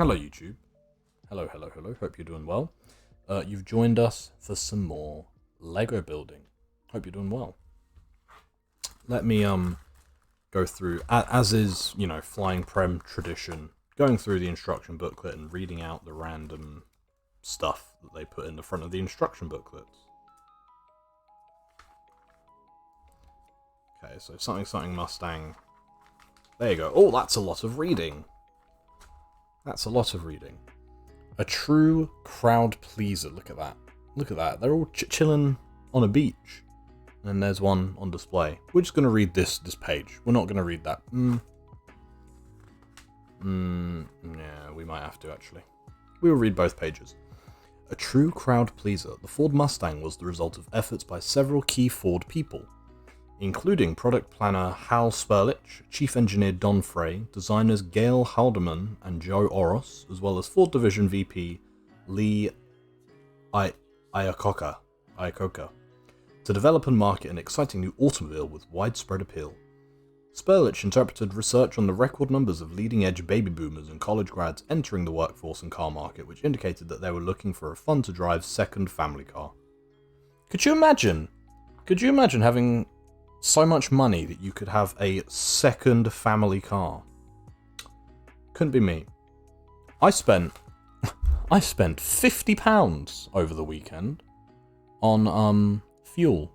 Hello YouTube. Hello. Hope you're doing well. You've joined us for some more Lego building. Hope you're doing well. Let me go through, as is, FlyingPrem tradition, going through the instruction booklet and reading out the random stuff that they put in the front of the instruction booklets. Okay, so something Mustang. There you go. Oh, that's a lot of reading. That's a lot of reading. A true crowd pleaser. Look at that. Look at that. They're all chilling on a beach. And there's one on display. We're just going to read this page. We're not going to read that. Yeah, we might have to, actually. We will read both pages. A true crowd pleaser. The Ford Mustang was the result of efforts by several key Ford people, including product planner Hal Sperlich, chief engineer Don Frey, designers Gail Haldeman and Joe Oros, as well as Ford Division VP Lee Iacocca, to develop and market an exciting new automobile with widespread appeal. Sperlich interpreted research on the record numbers of leading-edge baby boomers and college grads entering the workforce and car market, which indicated that they were looking for a fun-to-drive second family car. Could you imagine having so much money that you could have a second family car? Couldn't be me. I spent £50 over the weekend on fuel.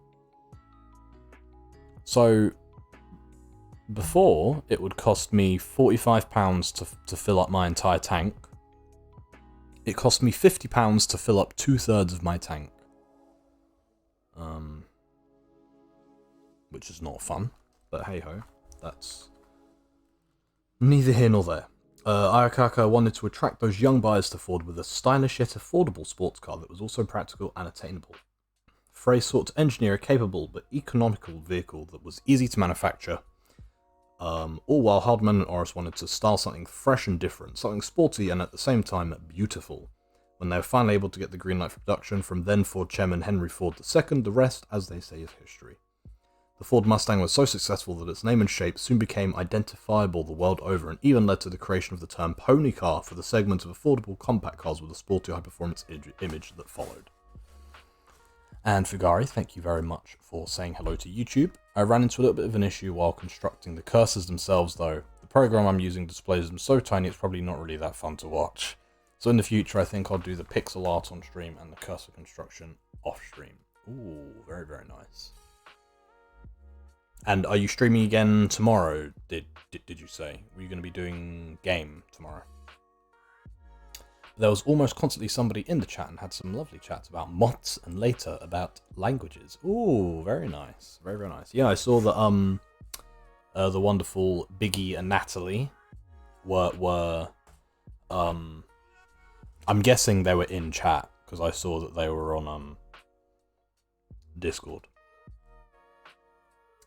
So before, it would cost me £45 to fill up my entire tank. It cost me £50 to fill up 2/3 of my tank. Which is not fun, but hey ho, that's neither here nor there. Iacocca wanted to attract those young buyers to Ford with a stylish yet affordable sports car that was also practical and attainable. Frey sought to engineer a capable but economical vehicle that was easy to manufacture, all while Haldeman and Oris wanted to style something fresh and different, something sporty and at the same time beautiful. When they were finally able to get the green light for production from then Ford chairman Henry Ford II, the rest, as they say, is history. The Ford Mustang was so successful that its name and shape soon became identifiable the world over and even led to the creation of the term pony car for the segment of affordable compact cars with a sporty high-performance image that followed. And Fugari, thank you very much for saying hello to YouTube. I ran into a little bit of an issue while constructing the cursors themselves though. The program I'm using displays them so tiny it's probably not really that fun to watch. So in the future I think I'll do the pixel art on stream and the cursor construction off stream. Ooh, very, very nice. And are you streaming again tomorrow, did you say? Were you going to be doing game tomorrow? There was almost constantly somebody in the chat and had some lovely chats about mods and later about languages. Ooh, very nice. Very, very nice. Yeah, I saw that the wonderful Biggie and Natalie were I'm guessing they were in chat because I saw that they were on Discord.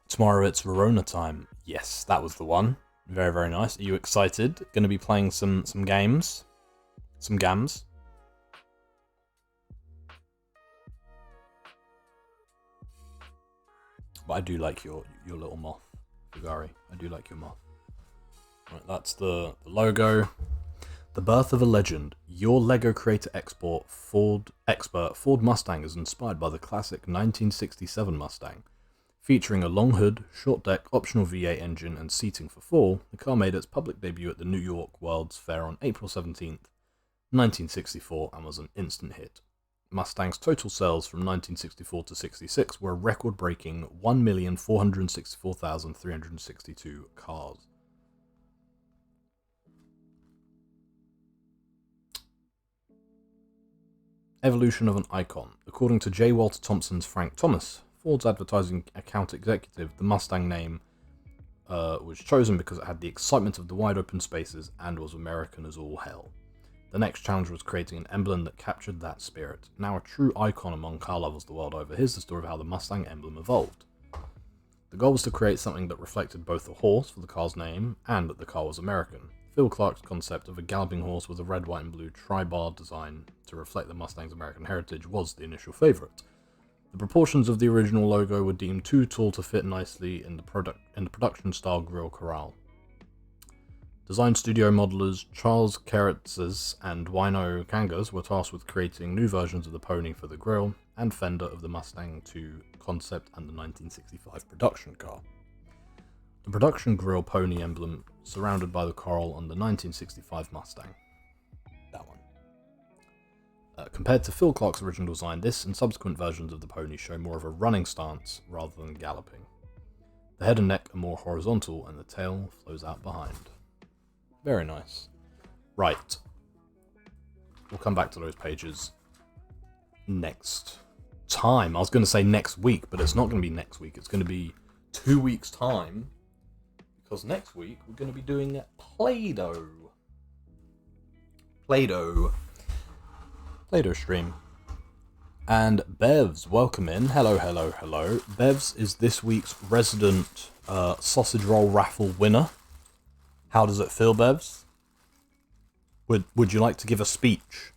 Tomorrow it's Verona time. Yes, that was the one. Very, very nice. Are you excited? Going to be playing some games? Some gams? But I do like your little moth, Fugari. I do like your moth. Right, that's the logo. The birth of a legend. Your Lego Creator expert Ford Mustang is inspired by the classic 1967 Mustang. Featuring a long hood, short deck, optional V8 engine, and seating for 4, the car made its public debut at the New York World's Fair on April 17th, 1964, and was an instant hit. Mustang's total sales from 1964 to 66 were a record-breaking 1,464,362 cars. Evolution of an icon. According to J. Walter Thompson's Frank Thomas, Ford's advertising account executive, the Mustang name was chosen because it had the excitement of the wide open spaces and was American as all hell. The next challenge was creating an emblem that captured that spirit. Now a true icon among car lovers the world over, here's the story of how the Mustang emblem evolved. The goal was to create something that reflected both the horse for the car's name and that the car was American. Phil Clark's concept of a galloping horse with a red, white and blue tri-bar design to reflect the Mustang's American heritage was the initial favourite. The proportions of the original logo were deemed too tall to fit nicely in the production-style grille corral. Design studio modelers Charles Keritzes and Wino Kangas were tasked with creating new versions of the pony for the grille and fender of the Mustang 2 concept and the 1965 production car. The production grille pony emblem surrounded by the coral on the 1965 Mustang. That one. Compared to Phil Clark's original design, this and subsequent versions of the pony show more of a running stance rather than galloping. The head and neck are more horizontal and the tail flows out behind. Very nice. Right. We'll come back to those pages next time. I was going to say next week, but it's not going to be next week. It's going to be 2 weeks' time. Because next week we're going to be doing Play-Doh. Play-Doh stream. And Bevs, welcome in. Hello, hello, hello. Bevs is this week's resident sausage roll raffle winner. How does it feel, Bevs? Would you like to give a speech?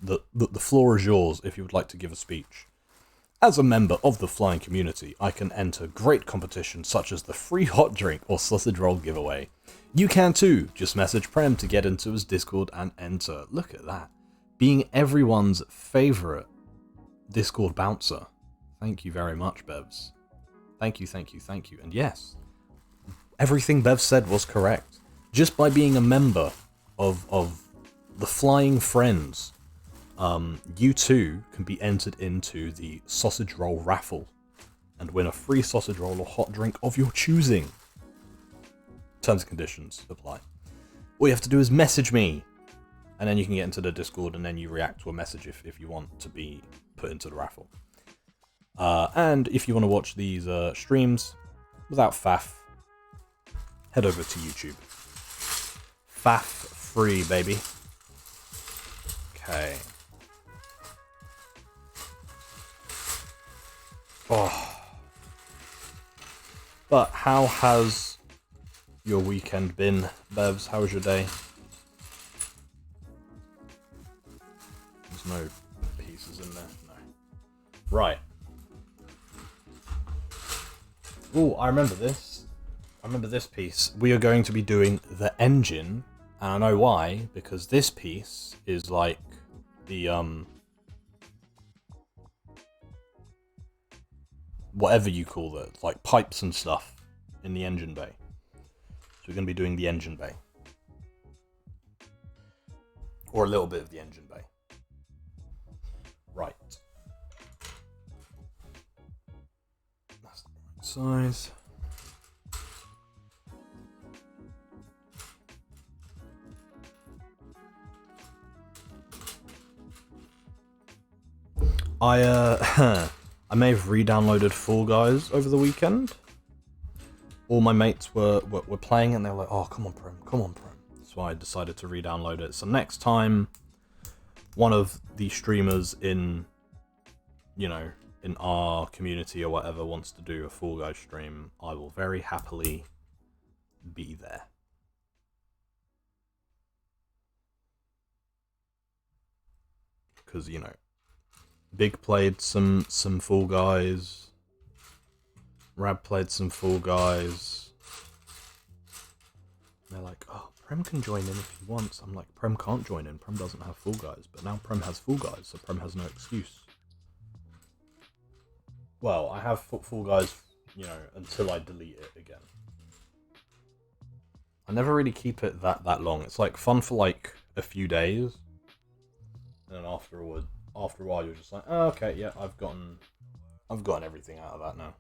The floor is yours if you would like to give a speech. As a member of the flying community, I can enter great competitions such as the free hot drink or sausage roll giveaway. You can too. Just message Prem to get into his Discord and enter. Look at that. Being everyone's favourite Discord bouncer. Thank you very much, Bevs. Thank you, thank you, thank you. And yes, everything Bev said was correct. Just by being a member of the Flying Friends, you too can be entered into the sausage roll raffle and win a free sausage roll or hot drink of your choosing. Terms and conditions apply. All you have to do is message me, and then you can get into the Discord, and then you react to a message if you want to be put into the raffle. And if you want to watch these streams without faff, head over to YouTube. Faff free, baby. Okay. Oh. But how has your weekend been, Bevs? How was your day? There's no pieces in there. No. Right. Oh, I remember this. I remember this piece. We are going to be doing the engine, and I know why, because this piece is like the whatever you call it, like pipes and stuff in the engine bay. So we're going to be doing the engine bay. Or a little bit of the engine bay. Right. That's the right size. I may have re-downloaded Fall Guys over the weekend. All my mates were playing and they were like, oh, come on, Prem, come on, Prem. So I decided to re-download it. So next time one of the streamers in our community or whatever wants to do a Fall Guys stream, I will very happily be there. Because, Big played some Fall Guys. Rab played some Fall Guys. They're like, oh, Prem can join in if he wants. I'm like, Prem can't join in. Prem doesn't have Fall Guys. But now Prem has Fall Guys, so Prem has no excuse. Well, I have Fall Guys, until I delete it again. I never really keep it that long. It's like fun for like a few days. And then after a while, you're just like, oh, okay, yeah, I've gotten everything out of that now.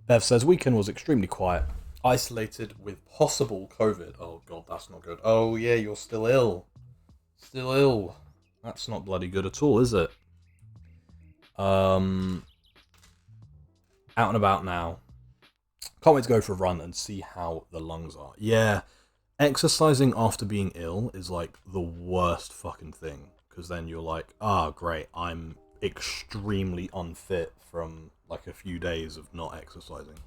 Bev says, weekend was extremely quiet. Isolated with possible COVID. Oh, God, that's not good. Oh, yeah, you're still ill. Still ill. That's not bloody good at all, is it? Out and about now. Can't wait to go for a run and see how the lungs are. Yeah. Exercising after being ill is like the worst fucking thing, because then you're like, great, I'm extremely unfit from like a few days of not exercising.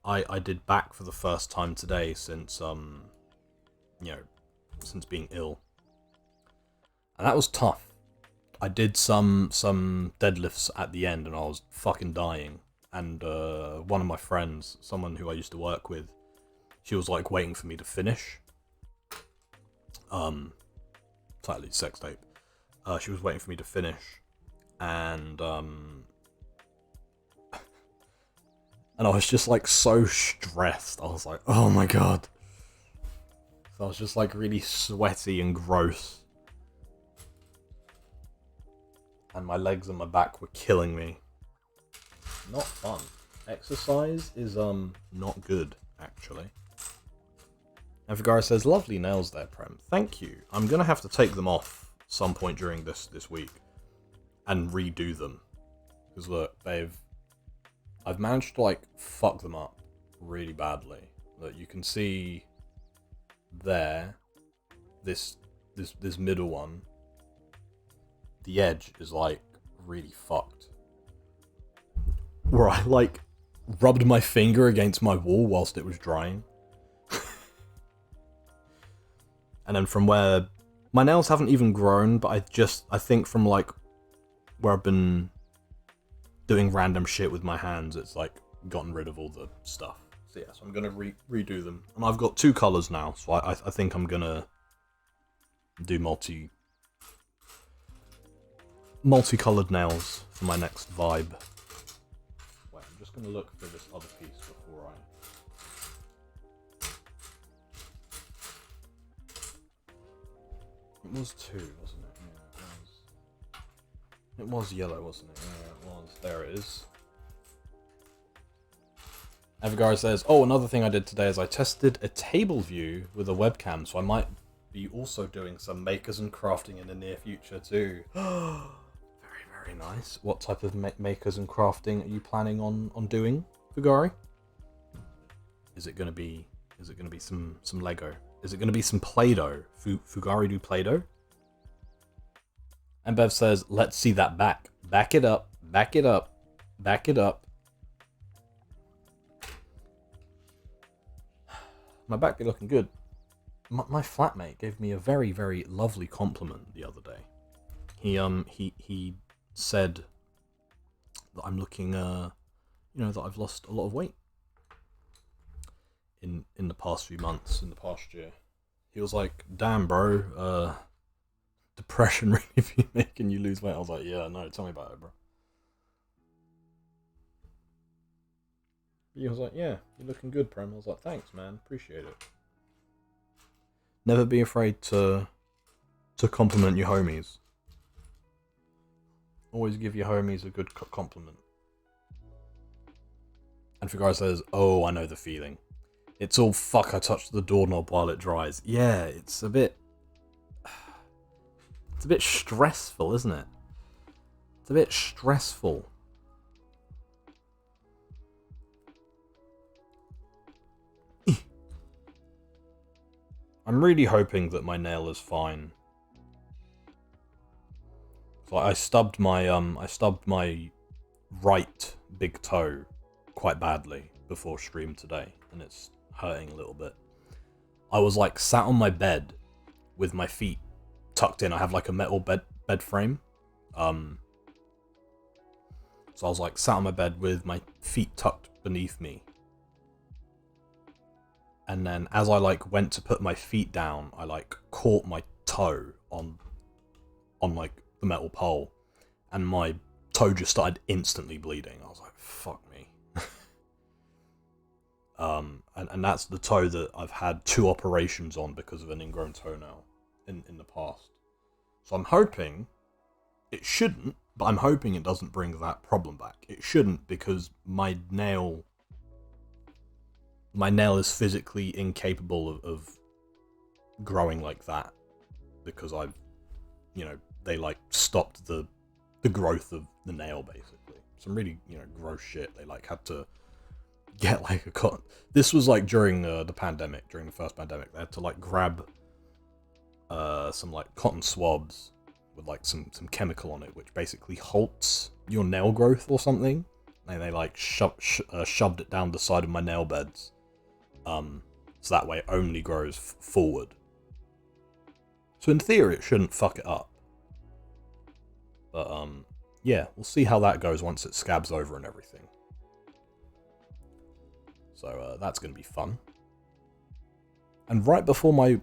I did back for the first time today since since being ill, and that was tough. I did some deadlifts at the end and I was fucking dying. and one of my friends, someone who I used to work with, she was like waiting for me to finish. Slightly sex tape. She was waiting for me to finish, and I was just like so stressed. I was like, oh my god. So I was just like really sweaty and gross. And my legs and my back were killing me. Not fun. Exercise is not good, actually. And Vigara says, lovely nails there, Prem. Thank you. I'm gonna have to take them off some point during this week and redo them. Because look, I've managed to like fuck them up really badly. Look, you can see there, this middle one, the edge is like really fucked. Where I like rubbed my finger against my wall whilst it was drying. And then from where my nails haven't even grown, but I think from like where I've been doing random shit with my hands, it's like gotten rid of all the stuff. So yeah, so I'm gonna redo them. And I've got 2 colors now, so I think I'm gonna do multicolored nails for my next vibe. Wait, I'm just gonna look for this other piece before I... It was 2, wasn't it? Yeah, it was yellow, wasn't it? Yeah, it was. There it is. Avgar says, oh, another thing I did today is I tested a table view with a webcam, so I might be also doing some makers and crafting in the near future too. Very, very nice. What type of makers and crafting are you planning on doing, Fugari? Is it gonna be some Lego? Is it gonna be some Play-Doh? Fugari do Play-Doh? And Bev says, let's see that back. Back it up. Back it up. Back it up. My back be looking good. My flatmate gave me a very, very lovely compliment the other day. He said that I'm looking, that I've lost a lot of weight in the past few months, in the past year. He was like, damn, bro, depression really be making you lose weight. I was like, yeah, no, tell me about it, bro. He was like, yeah, you're looking good, Prem. I was like, thanks, man, appreciate it. Never be afraid to compliment your homies. Always give your homies a good compliment. And Figaro says, oh, I know the feeling. It's all fuck, I touched the doorknob while it dries. Yeah, it's a bit stressful, isn't it? It's a bit stressful. I'm really hoping that my nail is fine. So I stubbed my right big toe quite badly before stream today, and it's hurting a little bit. I was like sat on my bed with my feet tucked in. I have like a metal bed frame. So I was like sat on my bed with my feet tucked beneath me. And then as I like went to put my feet down, I like caught my toe on like the metal pole, and my toe just started instantly bleeding. I was like, fuck me. And that's the toe that I've had 2 operations on because of an ingrown toenail in the past. So I'm hoping it shouldn't, but I'm hoping it doesn't bring that problem back. It shouldn't, because my nail is physically incapable of growing like that, because I've, they like stopped the growth of the nail, basically. Some really, gross shit. They like had to get like a cotton. This was like during the pandemic, during the first pandemic. They had to like grab some like cotton swabs with like some chemical on it, which basically halts your nail growth or something. And they like shoved it down the side of my nail beds. So that way it only grows forward. So in theory it shouldn't fuck it up. But yeah, we'll see how that goes once it scabs over and everything. So that's going to be fun. And right before my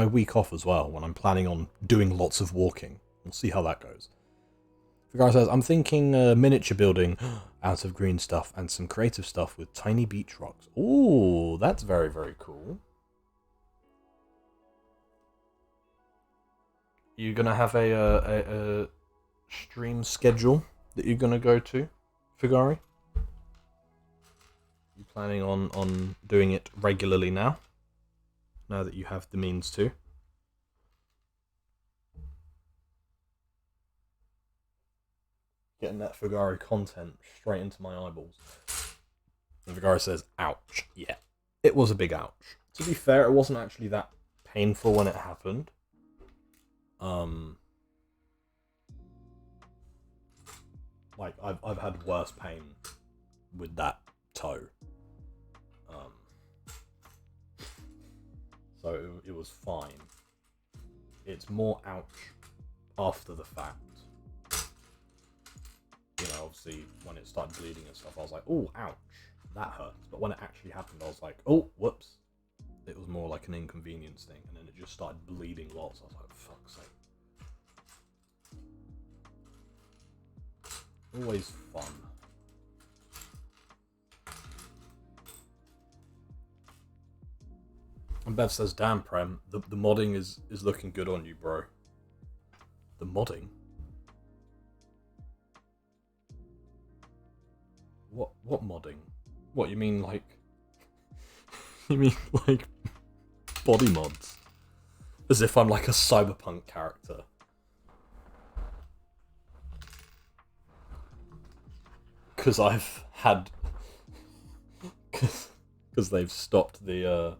week off as well, when I'm planning on doing lots of walking. We'll see how that goes. Figaro says, I'm thinking miniature building out of green stuff and some creative stuff with tiny beach rocks. Ooh, that's very, very cool. You're going to have a stream schedule that you're going to go to, Figari? You planning on doing it regularly now? Now that you have the means to? Getting that Figari content straight into my eyeballs. And Figari says, ouch. Yeah, it was a big ouch. To be fair, it wasn't actually that painful when it happened. Like, I've had worse pain with that toe. So it was fine. It's more ouch after the fact. You know, obviously, when it started bleeding and stuff, I was like, oh, ouch, that hurts. But when it actually happened, I was like, oh, whoops. It was more like an inconvenience thing, and then it just started bleeding lots. I was like, fuck's sake. Always fun. And Bev says, damn, Prem, the modding is looking good on you, bro. The modding? What modding? What, you mean like... You mean like body mods? As if I'm like a cyberpunk character. Because I've had... Because they've stopped the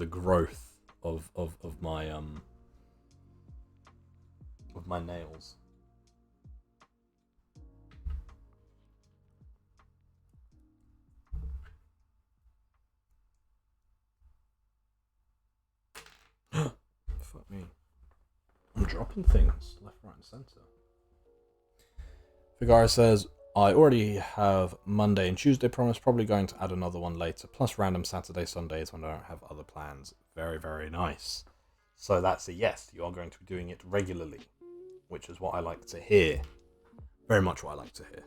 growth of my nails. Fuck me. I'm dropping things left, right, and centre. Figaro says, I already have Monday and Tuesday promised, probably going to add another one later, plus random Saturday, Sundays when I don't have other plans. Very, very nice. So that's a yes, you are going to be doing it regularly, which is what I like to hear. Very much what I like to hear.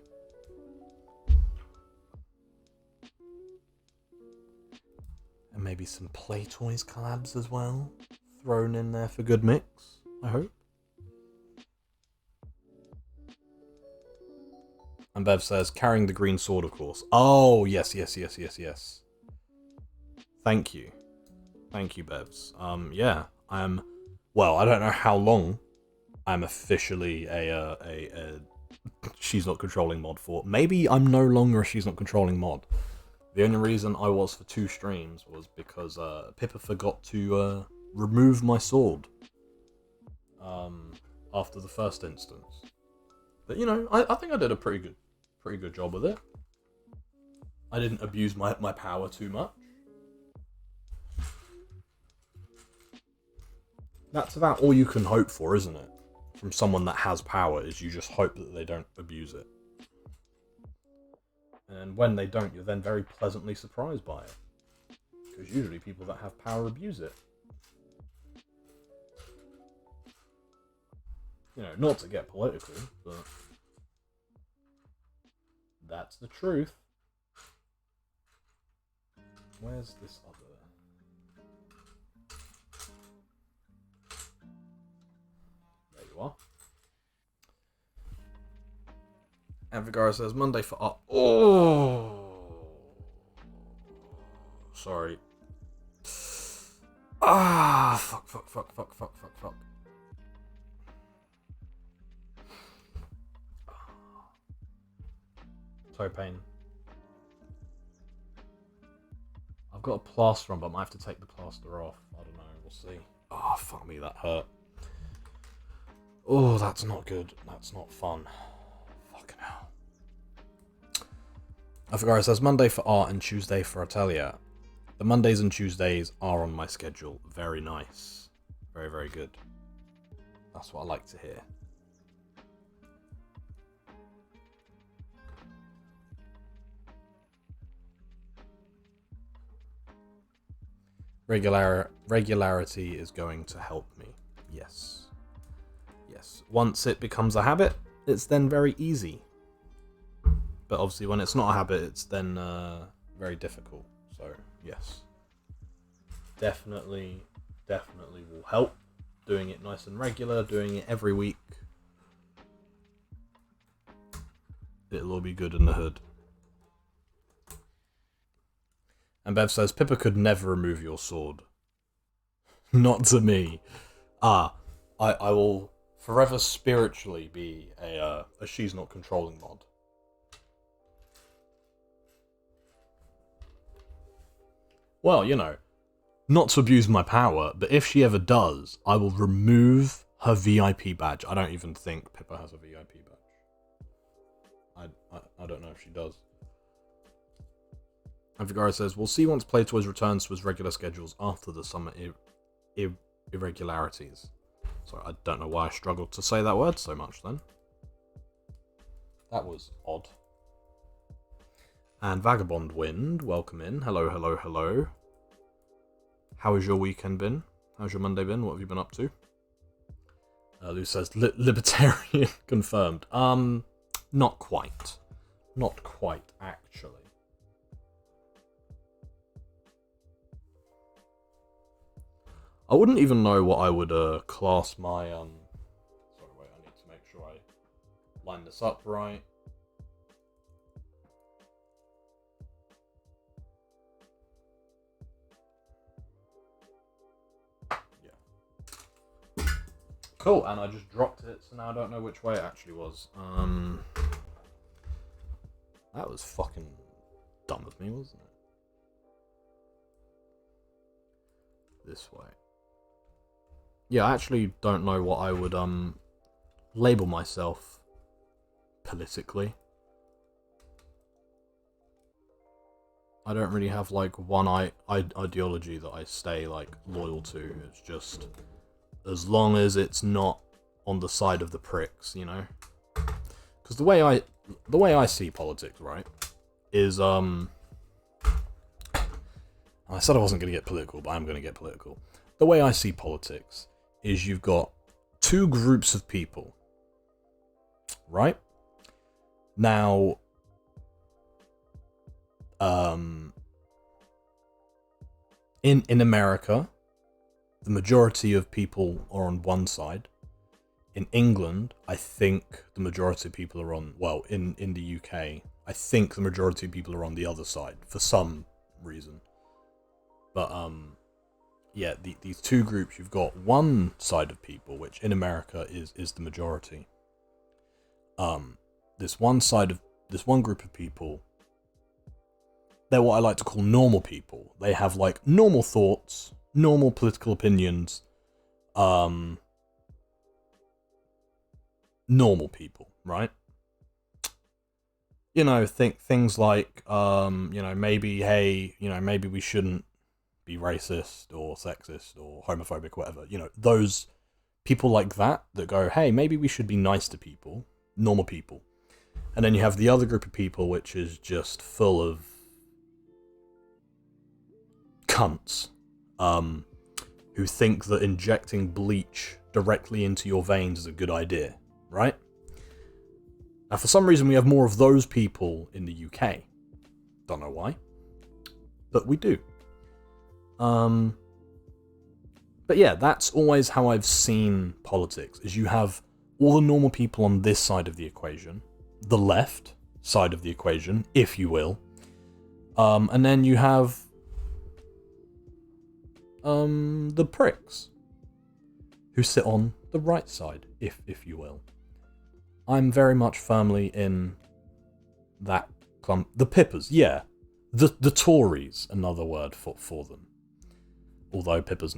And maybe some Play Toys collabs as well, thrown in there for good mix, I hope. And Bev says, carrying the green sword, of course. Oh, yes. Thank you. Thank you, Bevs. Yeah, I'm... Well, I don't know how long I'm officially a She's Not Controlling mod for. Maybe I'm no longer a She's Not Controlling mod. The only reason I was for 2 streams was because Pippa forgot to remove my sword after the first instance. But, you know, I think I did a pretty good job with it. I didn't abuse my power too much. That's about all you can hope for, isn't it? From someone that has power, is you just hope that they don't abuse it. And when they don't, you're then very pleasantly surprised by it. Because usually people that have power abuse it. You know, not to get political, but that's the truth. Where's this other? There you are. And Vigara says, Monday for up. Oh! Sorry. Ah! Fuck. Toe pain. I've got a plaster on, but I might have to take the plaster off. I don't know, we'll see. Oh, fuck me, that hurt. Oh, that's not good. That's not fun. Fucking hell. Afgara says, Monday for art and Tuesday for Atelier. The Mondays and Tuesdays are on my schedule. Very nice. Very, very good. That's what I like to hear. Regularity is going to help me. Yes. Yes. Once it becomes a habit, it's then very easy. But obviously when it's not a habit, it's then very difficult. So, yes. Definitely will help. Doing it nice and regular, doing it every week. It'll all be good in the hood. And Bev says, Pippa could never remove your sword. Not to me. I will forever spiritually be a she's not controlling mod. Well, you know, not to abuse my power, but if she ever does, I will remove her VIP badge. I don't even think Pippa has a VIP badge. I don't know if she does. And Vigara says, we'll see once Playtoys returns to his regular schedules after the summer irregularities. Sorry, I don't know why I struggled to say that word so much then. That was odd. And Vagabond Wind, welcome in. Hello, hello, hello. How has your weekend been? How's your Monday been? What have you been up to? Lou says, libertarian confirmed. Not quite. Not quite, actually. I wouldn't even know what I would class my sorry, wait, I need to make sure I line this up right. Yeah. Cool, and I just dropped it, so now I don't know which way it actually was. That was fucking dumb of me, wasn't it? This way. Yeah, I actually don't know what I would label myself politically. I don't really have like one ideology that I stay like loyal to. It's just as long as it's not on the side of the pricks, you know. Because the way I see politics, right, is I said I wasn't going to get political, but I'm going to get political. The way I see politics is you've got two groups of people, right? Now, in America, the majority of people are on one side. In England, I think the majority of people are on, well, in the UK, I think the majority of people are on the other side for some reason. But, yeah, these two groups, you've got one side of people, which in America is the majority. This one group of people, they're what I like to call normal people. They have like normal thoughts, normal political opinions, normal people, right? You know, think things like, you know, maybe, hey, you know, maybe we shouldn't be racist or sexist or homophobic, whatever. You know, those people like that go, hey, maybe we should be nice to people, normal people. And then you have the other group of people, which is just full of cunts, who think that injecting bleach directly into your veins is a good idea, right? Now, for some reason, we have more of those people in the UK. Don't know why, but we do. But yeah, that's always how I've seen politics, is you have all the normal people on this side of the equation, the left side of the equation, if you will, and then you have the pricks who sit on the right side, if you will. I'm very much firmly in that clump. The Pippas, yeah. The Tories, another word for them. Although Pippa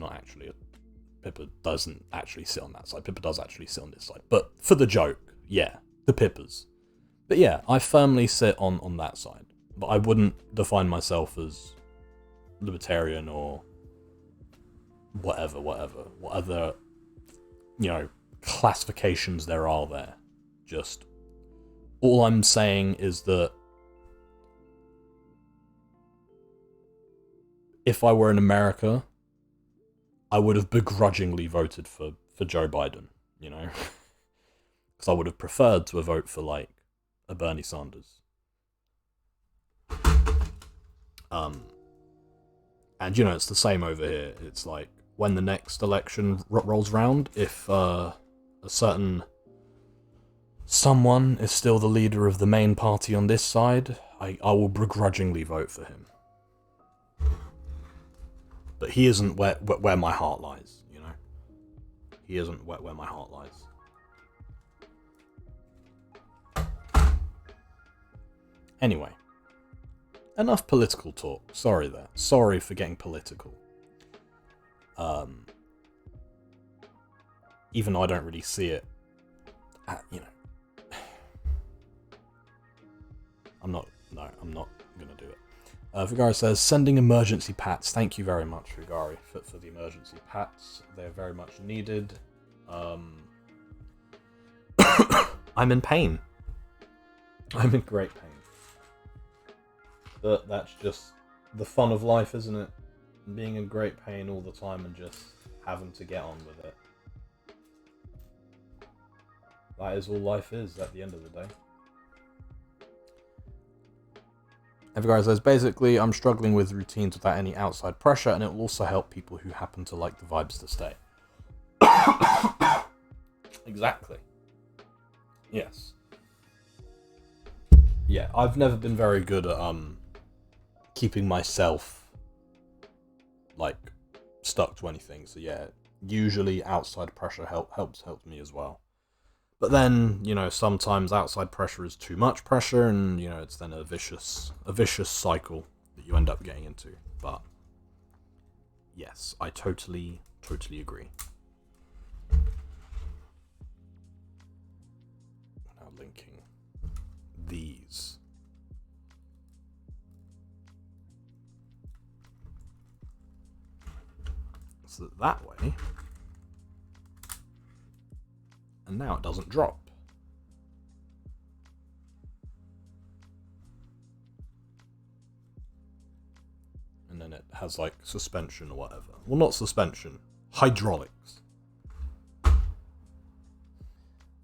doesn't actually sit on that side. Pippa does actually sit on this side. But for the joke, yeah, the Pippas. But yeah, I firmly sit on that side. But I wouldn't define myself as libertarian or whatever, what other, you know, classifications there are there. Just, all I'm saying is that if I were in America, I would have begrudgingly voted for Joe Biden, you know? Because I would have preferred to vote for, like, a Bernie Sanders. And, you know, it's the same over here. It's like, when the next election rolls around, if a certain someone is still the leader of the main party on this side, I will begrudgingly vote for him. But he isn't where my heart lies, you know? He isn't where my heart lies. Anyway. Enough political talk. Sorry there. Sorry for getting political. Even though I don't really see it, you know. I'm not gonna do it. Fugari says, sending emergency pats. Thank you very much, Fugari, for the emergency pats. They're very much needed. I'm in pain. I'm in great pain. But that's just the fun of life, isn't it? Being in great pain all the time and just having to get on with it. That is all life is at the end of the day. Every says, basically, I'm struggling with routines without any outside pressure, and it will also help people who happen to like the vibes to stay. Exactly. Yes. Yeah, I've never been very good at keeping myself like stuck to anything. So yeah, usually outside pressure helps me as well. But then, you know, sometimes outside pressure is too much pressure, and you know, it's then a vicious cycle that you end up getting into. But yes, I totally agree. Now linking these. So that way. And now it doesn't drop. And then it has like suspension or whatever. Well, not suspension. Hydraulics.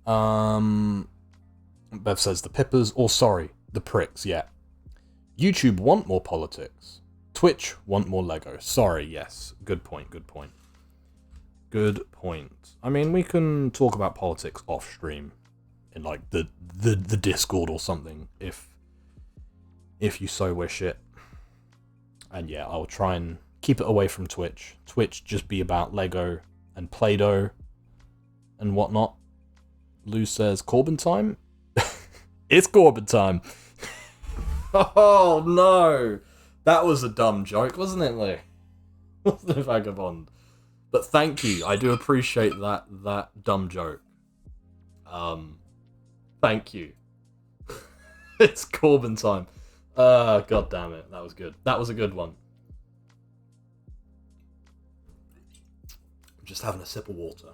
Bev says the pippers, or sorry, the pricks, yeah. YouTube want more politics. Twitch want more Lego. Sorry, yes. Good point. Good point. I mean, we can talk about politics off stream in like the Discord or something if you so wish it. And yeah, I'll try and keep it away from Twitch. Twitch just be about Lego and Play-Doh and whatnot. Lou says Corbyn time. It's Corbyn time. Oh no, that was a dumb joke, wasn't it, Lou? Wasn't it, Vagabond? But thank you. I do appreciate that dumb joke. Thank you. It's Corbyn time. God damn it. That was good. That was a good one. I'm just having a sip of water.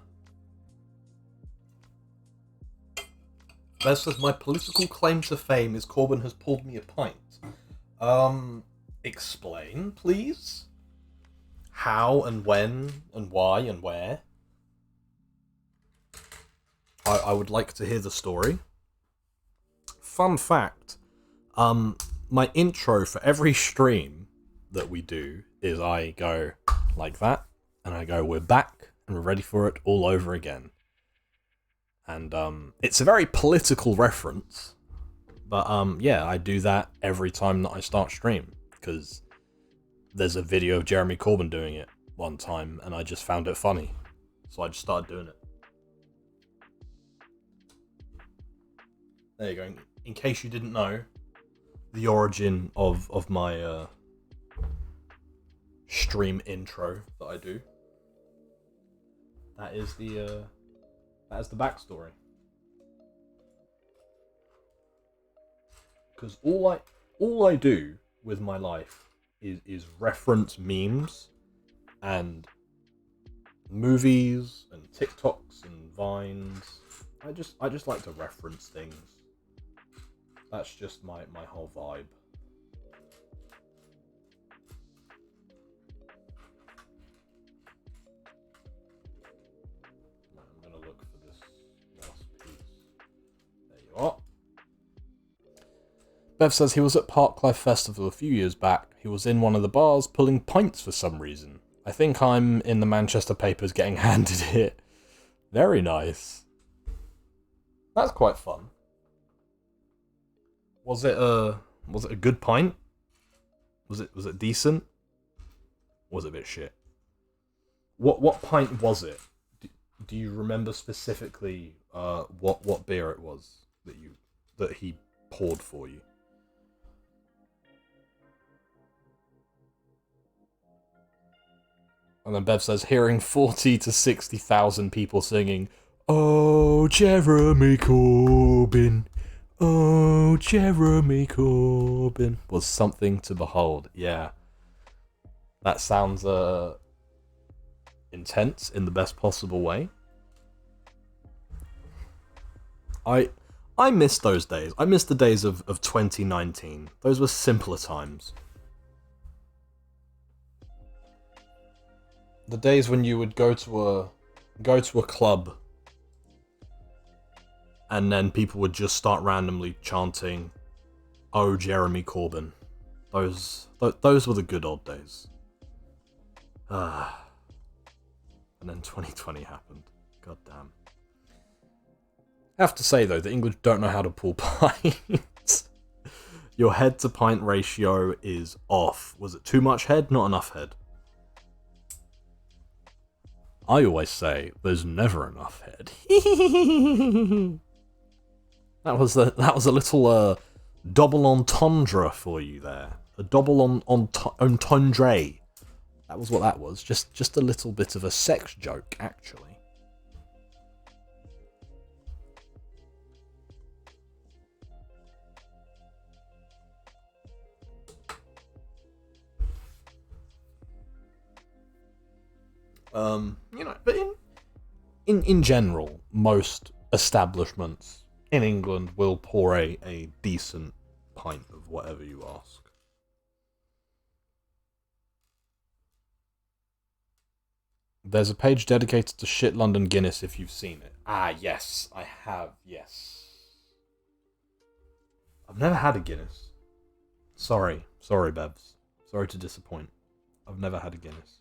Beth says, my political claim to fame is Corbyn has pulled me a pint. Explain, please? How and when and why and where? I would like to hear the story. Fun fact, my intro for every stream that we do is I go like that, and I go, we're back, and we're ready for it all over again. And it's a very political reference, but yeah, I do that every time that I start stream, because there's a video of Jeremy Corbyn doing it one time, and I just found it funny, so I just started doing it. There you go. In case you didn't know, the origin of my stream intro that I do. That is the backstory. Because all I do with my life is reference memes and movies and TikToks and Vines. I just like to reference things. That's just my whole vibe. Bev says he was at Parklife Festival a few years back. He was in one of the bars pulling pints for some reason. I think I'm in the Manchester papers getting handed it. Very nice. That's quite fun. Was it a good pint? Was it decent? Or was it a bit shit? What pint was it? Do you remember specifically what beer it was that he poured for you? And then Bev says, hearing 40 to 60,000 people singing, "Oh, Jeremy Corbyn, oh, Jeremy Corbyn," was something to behold. Yeah. That sounds intense in the best possible way. I miss those days. I miss the days of 2019. Those were simpler times. The days when you would go to a club and then people would just start randomly chanting, "Oh, Jeremy Corbyn." Those were the good old days. And then 2020 happened. God damn. I have to say though, the English don't know how to pull pints. Your head to pint ratio is off. Was it too much head? Not enough head. I always say there's never enough head. That was a little double entendre for you there. A double entendre. That was what that was. Just a little bit of a sex joke, actually. But in general, most establishments in England will pour a decent pint of whatever you ask. There's a page dedicated to Shit London Guinness if you've seen it. Ah, yes, I have, yes. I've never had a Guinness. Sorry, Bevs. Sorry to disappoint. I've never had a Guinness.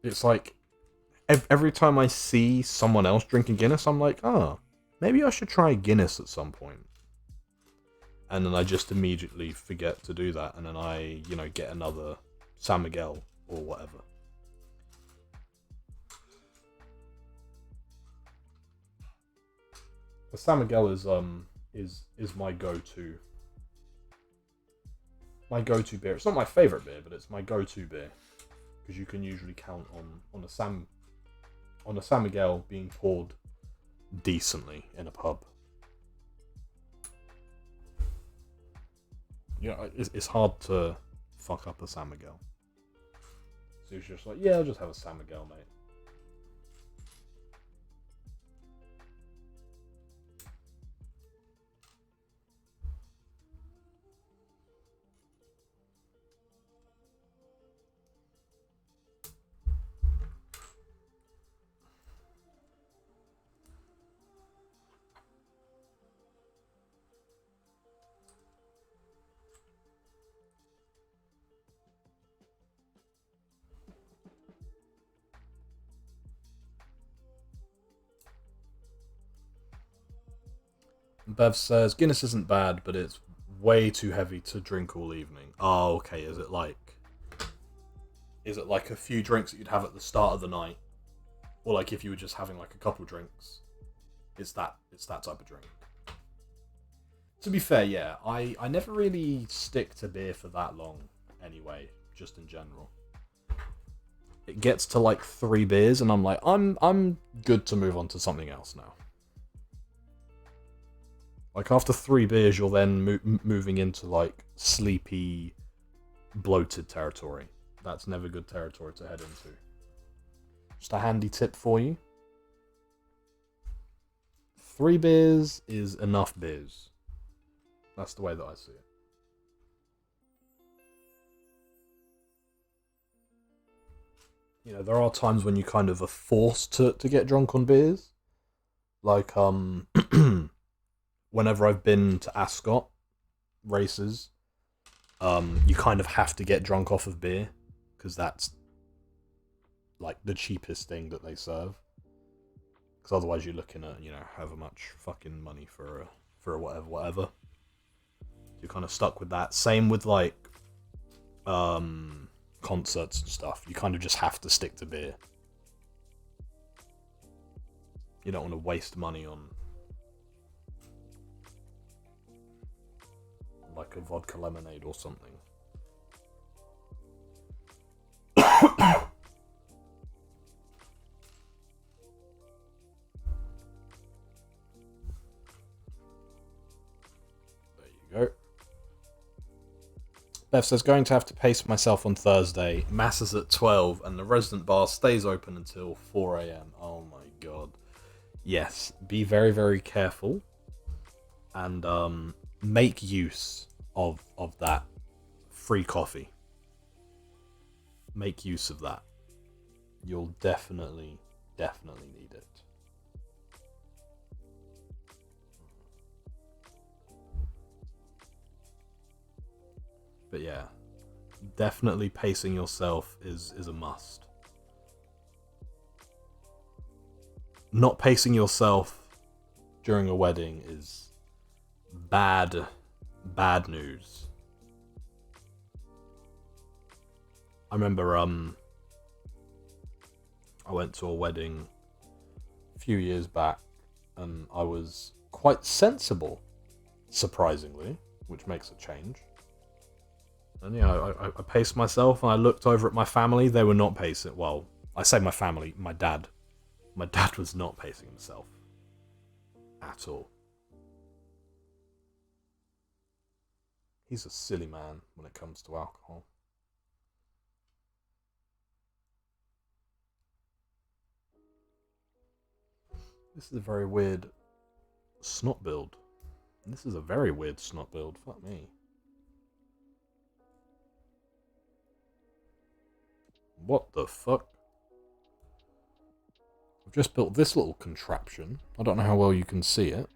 It's like, every time I see someone else drinking Guinness, I'm like, oh, maybe I should try Guinness at some point. And then I just immediately forget to do that, and then I, get another San Miguel or whatever. The San Miguel is my go-to. My go-to beer. It's not my favorite beer, but it's my go-to beer. Because you can usually count on a San Miguel being poured decently in a pub. It's hard to fuck up a San Miguel. So it's just like, yeah, I'll just have a San Miguel, mate. Bev says, Guinness isn't bad, but it's way too heavy to drink all evening. Oh, okay. Is it like a few drinks that you'd have at the start of the night? Or like if you were just having like a couple drinks? It's that type of drink. To be fair, yeah, I never really stick to beer for that long anyway, just in general. It gets to like 3 beers and I'm like, I'm good to move on to something else now. Like, after 3 beers, you're then moving into, like, sleepy, bloated territory. That's never good territory to head into. Just a handy tip for you. 3 beers is enough beers. That's the way that I see it. you know, there are times when you kind of are forced to get drunk on beers. Like, whenever I've been to Ascot races, you kind of have to get drunk off of beer because that's like the cheapest thing that they serve. Because otherwise, you're looking at, you know, however much fucking money for a whatever. You're kind of stuck with that. Same with like concerts and stuff. You kind of just have to stick to beer. You don't want to waste money on like a vodka lemonade or something. There you go. Beth says, going to have to pace myself on Thursday. Mass is at 12 and the resident bar stays open until 4 a.m. Oh my god. Yes, be very, very careful and make use of that free coffee. Make use of that. You'll definitely need it. But yeah, definitely pacing yourself is a must. Not pacing yourself during a wedding is bad news. I remember I went to a wedding a few years back and I was quite sensible, surprisingly, which makes a change. And yeah, I paced myself and I looked over at my family. They were not pacing. Well, I say my family, my dad. My dad was not pacing himself at all. He's a silly man when it comes to alcohol. This is a very weird snot build. This is a very weird snot build. Fuck me. What the fuck? I've just built this little contraption. I don't know how well you can see it.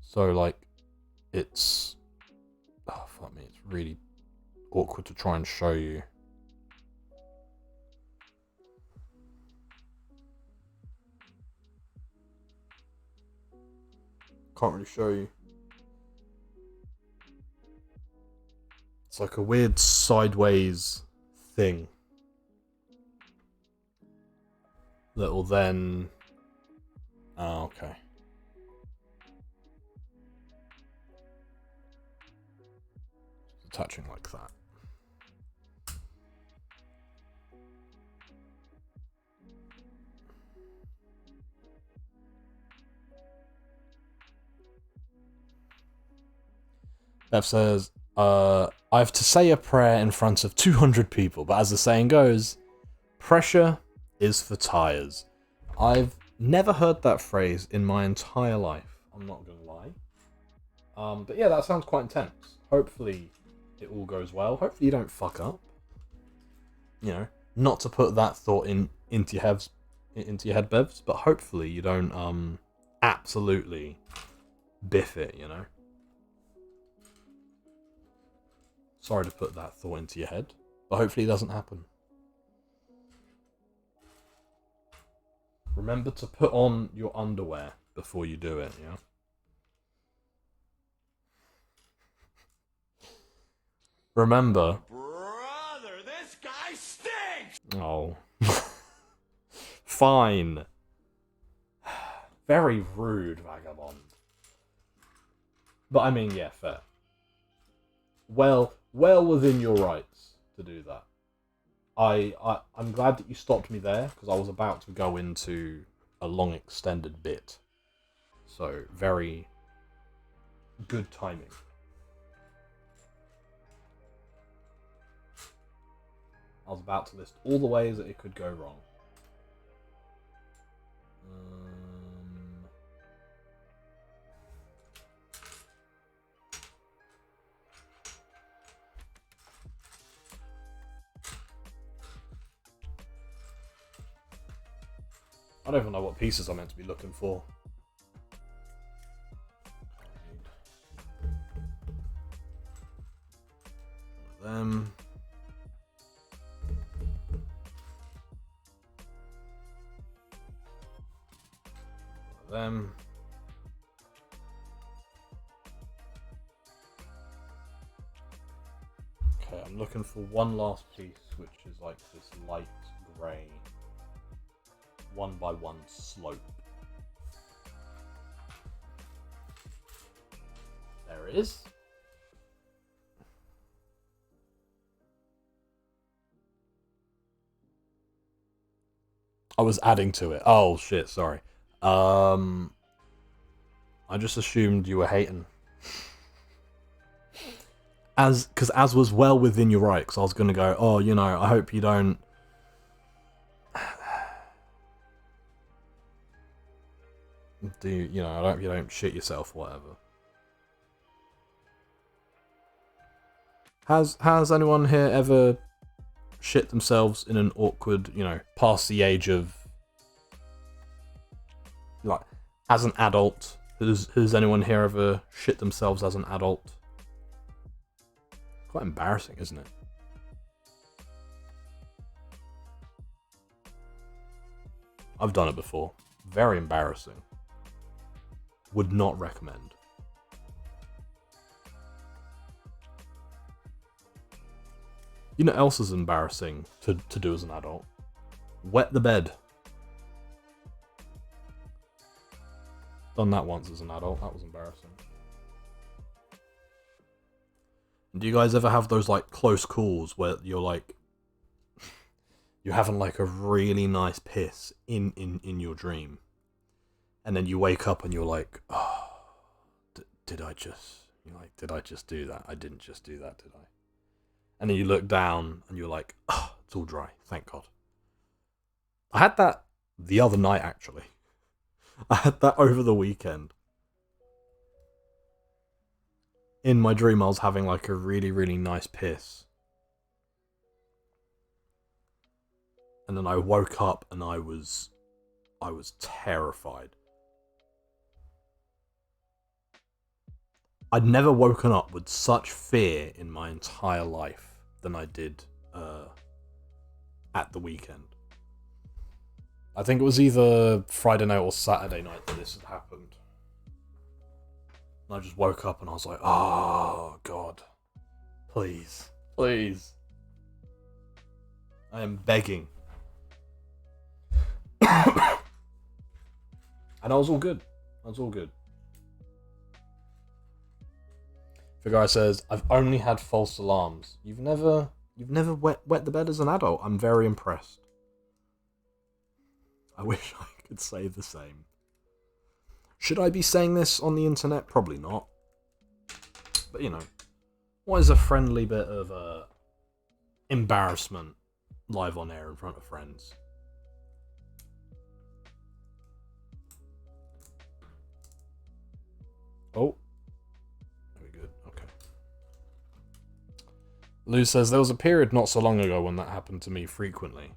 So, like, it's... Oh, fuck me. It's really awkward to try and show you. Can't really show you. It's like a weird sideways thing that will then... Oh, okay. It's attaching like that. Beth says, I have to say a prayer in front of 200 people, but as the saying goes, pressure is for tires. I've never heard that phrase in my entire life. I'm not going to lie. But yeah, that sounds quite intense. Hopefully it all goes well. Hopefully you don't fuck up. You know, not to put that thought into your head, Bevs, but hopefully you don't absolutely biff it, you know? Sorry to put that thought into your head, but hopefully it doesn't happen. Remember to put on your underwear before you do it, yeah? Remember... Brother, this guy stinks! Oh. Fine. Very rude, vagabond. But I mean, yeah, fair. Well within your rights to do that. I'm glad that you stopped me there, because I was about to go into a long extended bit. So, very good timing. I was about to list all the ways that it could go wrong. I don't even know what pieces I'm meant to be looking for. Them. Them. Okay, I'm looking for one last piece, which is like this light grey, 1x1 slope. There it is. I was adding to it. Oh shit, sorry. I just assumed you were hating. Because as was well within your right, because I was going to go, oh, you know, I hope you don't... I hope you don't shit yourself or whatever. Has anyone here ever shit themselves in an awkward, past the age of... Like, as an adult? Has anyone here ever shit themselves as an adult? Quite embarrassing, isn't it? I've done it before. Very embarrassing. Would not recommend. You know what else is embarrassing to do as an adult? Wet the bed. Done that once as an adult. That was embarrassing. Do you guys ever have those like close calls where you're like you're having like a really nice piss in your dream, and then you wake up and you're like, oh, did I just do that? I didn't just do that, did I? And then you look down and you're like, oh, it's all dry, thank God. I had that the other night, actually. I had that over the weekend. In my dream, I was having like a really, really nice piss. And then I woke up and I was terrified. I'd never woken up with such fear in my entire life than I did at the weekend. I think it was either Friday night or Saturday night that this had happened. And I just woke up and I was like, oh, God. Please. Please. I am begging. And I was all good. The guy says, I've only had false alarms. You've never wet the bed as an adult. I'm very impressed. I wish I could say the same. Should I be saying this on the internet? Probably not. But what is a friendly bit of embarrassment live on air in front of friends? Oh. Very good. Okay. Lou says, there was a period not so long ago when that happened to me frequently.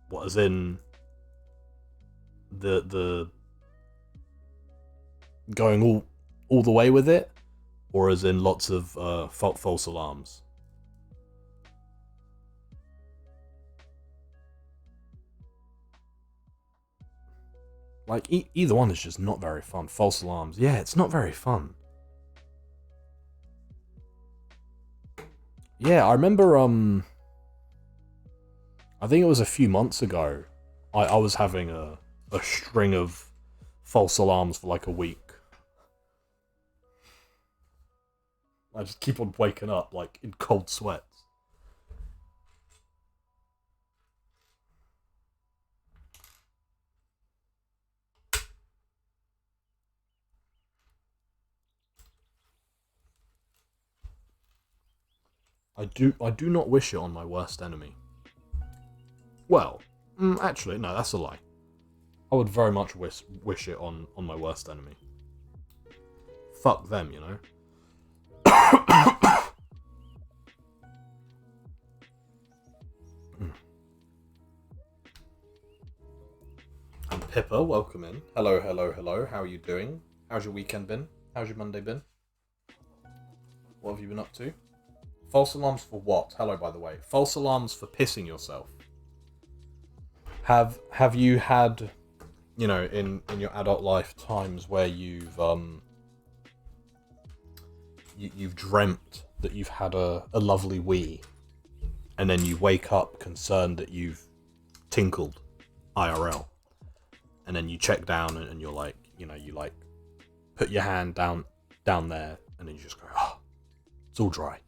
What, as in the going all the way with it, or as in lots of false alarms? Like either one is just not very fun. False alarms, yeah, it's not very fun. Yeah, I remember. I think it was a few months ago. I was having a string of false alarms for like a week. I just keep on waking up like in cold sweats. I do not wish it on my worst enemy. Well, actually, no, that's a lie. I would very much wish it on my worst enemy. Fuck them, you know? Pippa, welcome in. Hello, hello, hello. How are you doing? How's your weekend been? How's your Monday been? What have you been up to? False alarms for what? Hello, by the way. False alarms for pissing yourself. Have you had, you know, in your adult life times where you've dreamt that you've had a lovely wee, and then you wake up concerned that you've tinkled IRL, and then you check down and you're like, you know, you like put your hand down there, and then you just go, oh, it's all dry.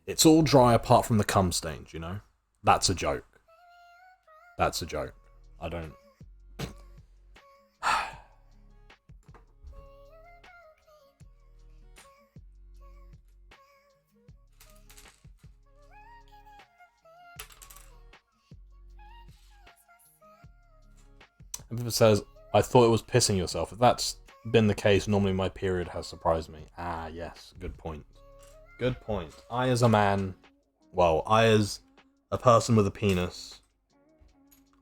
It's all dry apart from the cum stains, you know? That's a joke. That's a joke. I don't... And Pippa says, I thought it was pissing yourself. If that's been the case, normally my period has surprised me. Ah, yes. Good point. Good point. I as a man... Well, I as a person with a penis...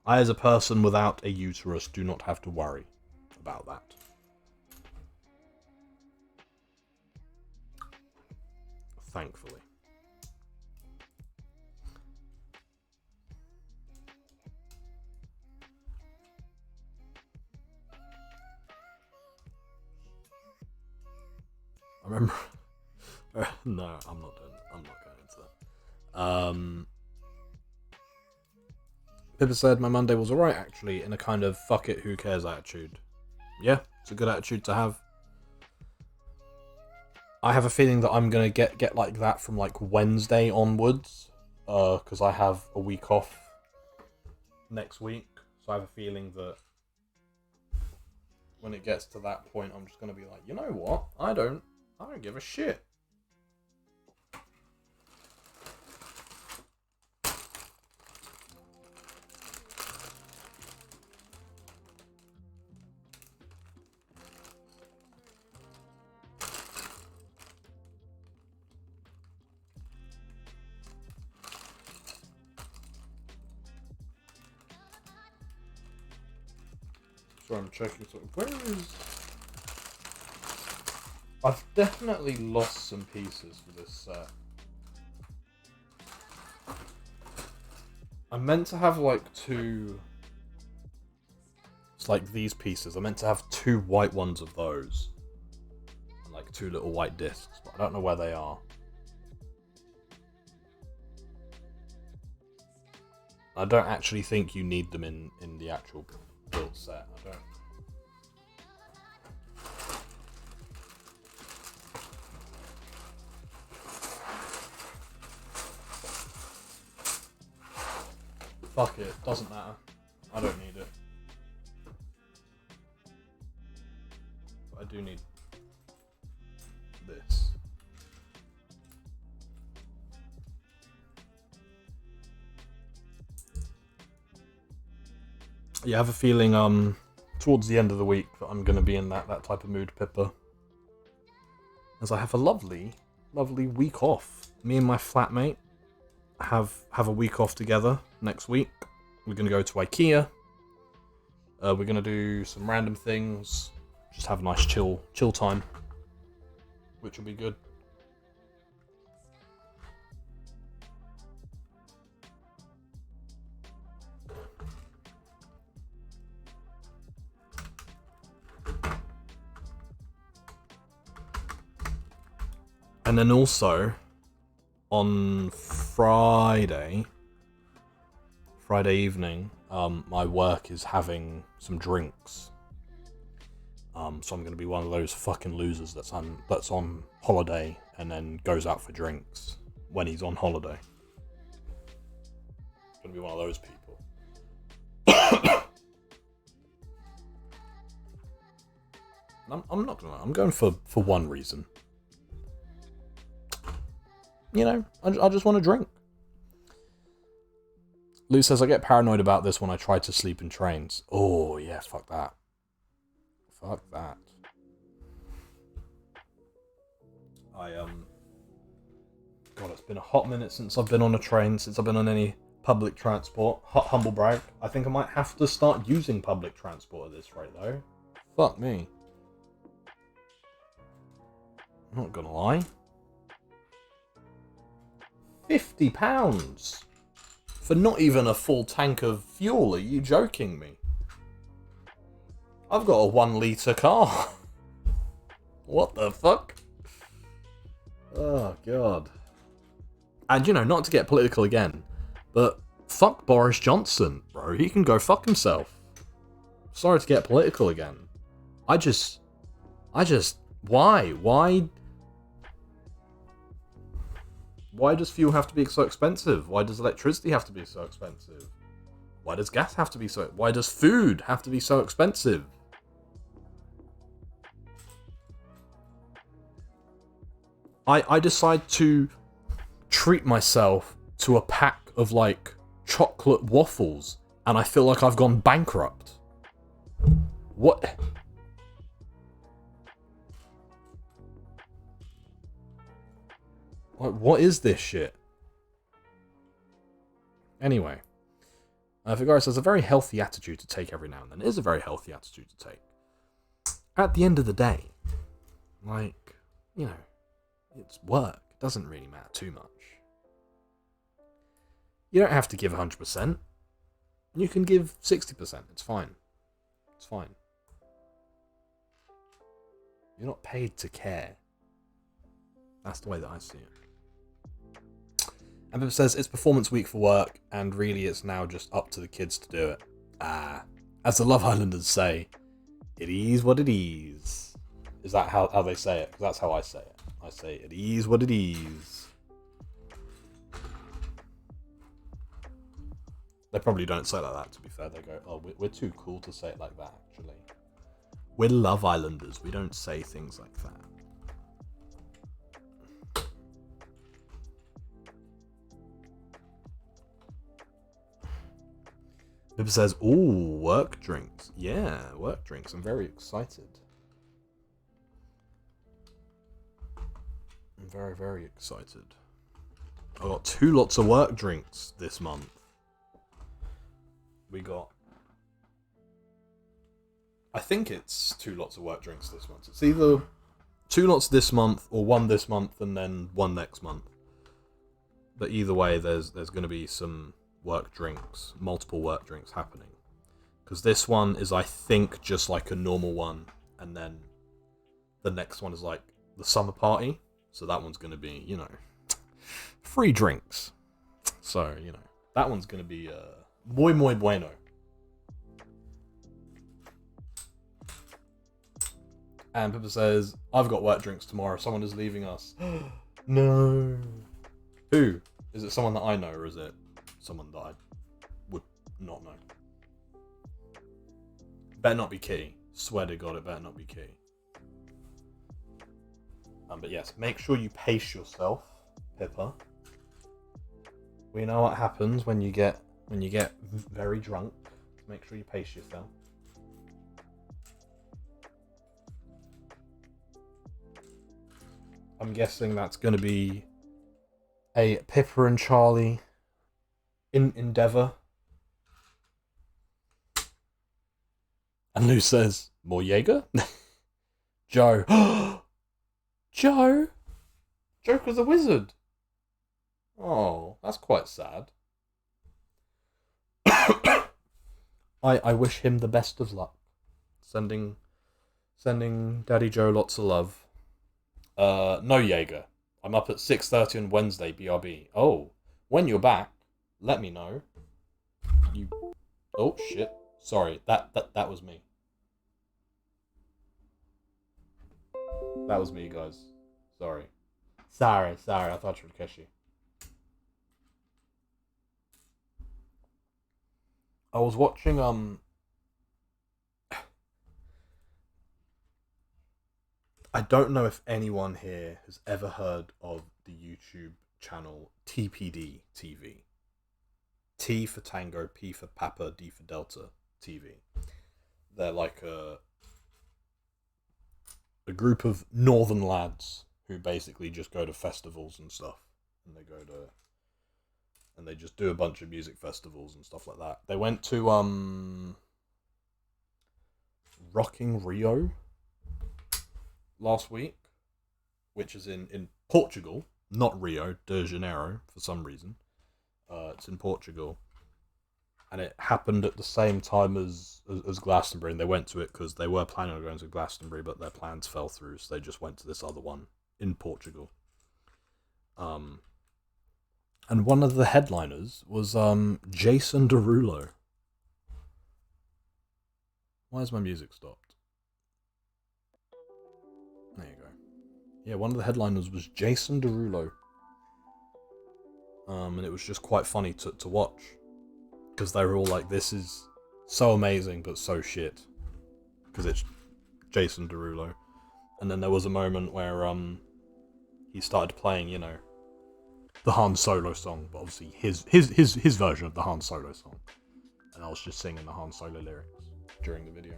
I as a person without a uterus do not have to worry about that. Thankfully. I remember... no, I'm not going into that. Pippa said my Monday was alright, actually, in a kind of fuck it, who cares attitude. Yeah, it's a good attitude to have. I have a feeling that I'm going to get like that from like Wednesday onwards, because I have a week off next week. So I have a feeling that when it gets to that point, I'm just going to be like, you know what? I don't give a shit. So I'm checking. So where is? I've definitely lost some pieces for this set. I meant to have like two. It's like these pieces. I meant to have two white ones of those, and like two little white discs, but I don't know where they are. I don't actually think you need them in the actual build set. I don't. Fuck it, doesn't matter. I don't need it. But I do need this. Yeah, I have a feeling towards the end of the week that I'm gonna be in that type of mood, Pippa. As I have a lovely week off. Me and my flatmate have a week off together next week. We're gonna go to IKEA. We're gonna do some random things. Just have a nice chill time, which will be good. And then also on Friday evening, my work is having some drinks. So I'm going to be one of those fucking losers that's on holiday and then goes out for drinks when he's on holiday. I'm going to be one of those people. I'm not gonna lie, I'm going for one reason. You know, I just want to drink. Lou says, I get paranoid about this when I try to sleep in trains. Oh, yeah, fuck that. Fuck that. God, it's been a hot minute since I've been on a train, since I've been on any public transport. Humble brag. I think I might have to start using public transport at this rate, though. Fuck me. I'm not gonna lie. £50 for not even a full tank of fuel. Are you joking me? I've got a 1 litre car. What the fuck? Oh, God. And, you know, not to get political again, but fuck Boris Johnson, bro. He can go fuck himself. Sorry to get political again. Why? Why does fuel have to be so expensive? Why does electricity have to be so expensive? Why does gas have to be so... Why does food have to be so expensive? I decide to treat myself to a pack of, like, chocolate waffles, and I feel like I've gone bankrupt. What? Like, what is this shit? Anyway, Figueroa says, a very healthy attitude to take every now and then. It is a very healthy attitude to take. At the end of the day, like, you know, it's work. It doesn't really matter too much. You don't have to give 100%. You can give 60%. It's fine. It's fine. You're not paid to care. That's the way that I see it. And Pip says, it's performance week for work, and really it's now just up to the kids to do it. As the Love Islanders say, it is what it is. Is that how they say it? Because that's how I say it. I say, it is what it is. They probably don't say it like that, to be fair. They go, oh, we're too cool to say it like that, actually. We're Love Islanders. We don't say things like that. Pippa says, ooh, work drinks. Yeah, work drinks. I'm very excited. I'm very, very excited. I got 2 lots of work drinks this month. We got... I think it's 2 lots of work drinks this month. It's either 2 lots this month or 1 this month and then 1 next month. But either way, there's going to be some work drinks, multiple work drinks happening. Because this one is, I think, just like a normal one. And then the next one is like the summer party. So that one's going to be, you know, free drinks. So, you know, that one's going to be muy, muy bueno. And Pippa says, I've got work drinks tomorrow. Someone is leaving us. No. Who? Is it someone that I know, or is it someone that I would not know? Better not be Kitty. Swear to God, it better not be Kitty. But yes, make sure you pace yourself, Pippa. We know what happens when you get very drunk. Make sure you pace yourself. I'm guessing that's going to be a Pippa and Charlie endeavour. And Lou says, more Jaeger? Joe. Joe? Joker's a wizard. Oh, that's quite sad. I wish him the best of luck. Sending Daddy Joe lots of love. No Jaeger. I'm up at 6:30 on Wednesday, BRB. Oh, when you're back, let me know. You... Oh, shit. Sorry, that was me. That was me, guys. Sorry. Sorry. I thought you were Keshi. I was watching, I don't know if anyone here has ever heard of the YouTube channel TPD TV. T for Tango, P for Papa, D for Delta TV. They're like a group of northern lads who basically just go to festivals and stuff. And they go to and they just do a bunch of music festivals and stuff like that. They went to Rocking Rio last week, which is in Portugal, not Rio de Janeiro for some reason. It's in Portugal, and it happened at the same time as Glastonbury, and they went to it because they were planning on going to Glastonbury, but their plans fell through, so they just went to this other one in Portugal. And one of the headliners was Jason Derulo. Why has my music stopped? There you go. Yeah, one of the headliners was Jason Derulo. And it was just quite funny to watch. Because they were all like, this is so amazing, but so shit. Because it's Jason Derulo. And then there was a moment where he started playing, you know, the Han Solo song, but obviously his version of the Han Solo song. And I was just singing the Han Solo lyrics during the video.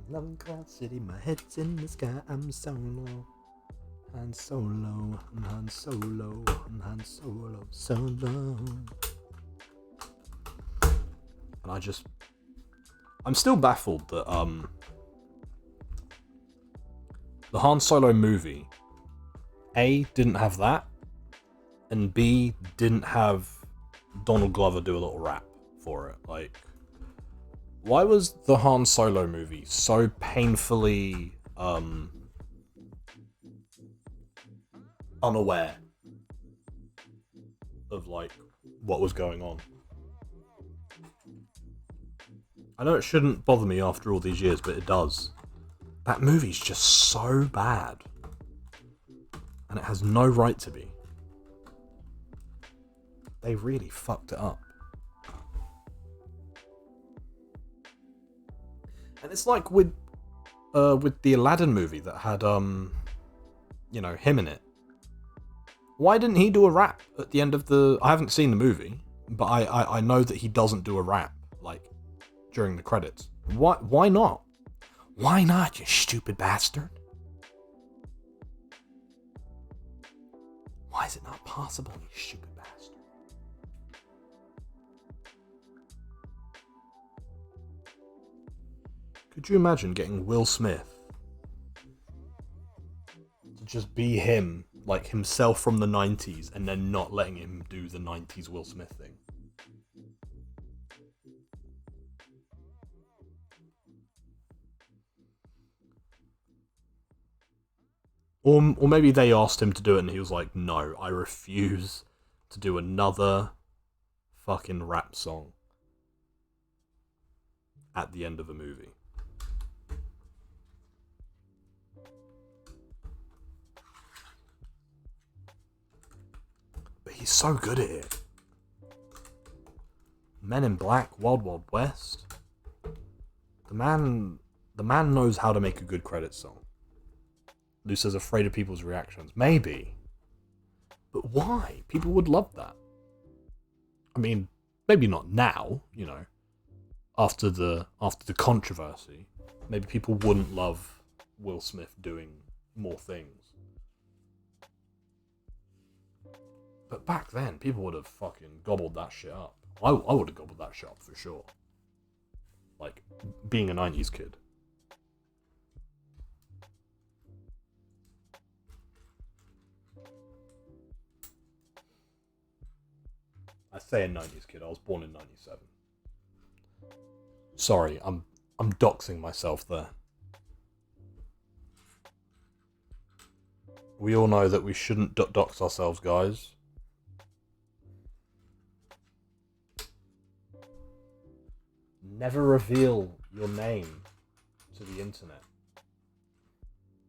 Love Cloud City, my head's in the sky, I'm solo. Han Solo, I'm Han Solo, I'm Han Solo, solo. And I'm still baffled that the Han Solo movie, A, didn't have that, and B, didn't have Donald Glover do a little rap for it. Like, why was the Han Solo movie so painfully unaware of, like, what was going on? I know it shouldn't bother me after all these years, but it does. That movie's just so bad. And it has no right to be. They really fucked it up. And it's like with the Aladdin movie that had you know, him in it. Why didn't he do a rap at the end of the... I haven't seen the movie, but I know that he doesn't do a rap, like, during the credits. Why not? Why not, you stupid bastard? Why is it not possible, you stupid bastard? Could you imagine getting Will Smith to just be him, like himself from the 90s, and then not letting him do the 90s Will Smith thing? Or maybe they asked him to do it and he was like, no, I refuse to do another fucking rap song at the end of a movie. But he's so good at it. Men in Black, Wild Wild West. The man knows how to make a good credits song. Lou says afraid of people's reactions. Maybe. But why? People would love that. I mean, maybe not now, you know. After the controversy. Maybe people wouldn't love Will Smith doing more things. But back then, people would have fucking gobbled that shit up. I would have gobbled that shit up for sure. Like, being a 90s kid. I say a 90s kid, I was born in 97. Sorry, I'm doxing myself there. We all know that we shouldn't dox ourselves, guys. Never reveal your name to the internet.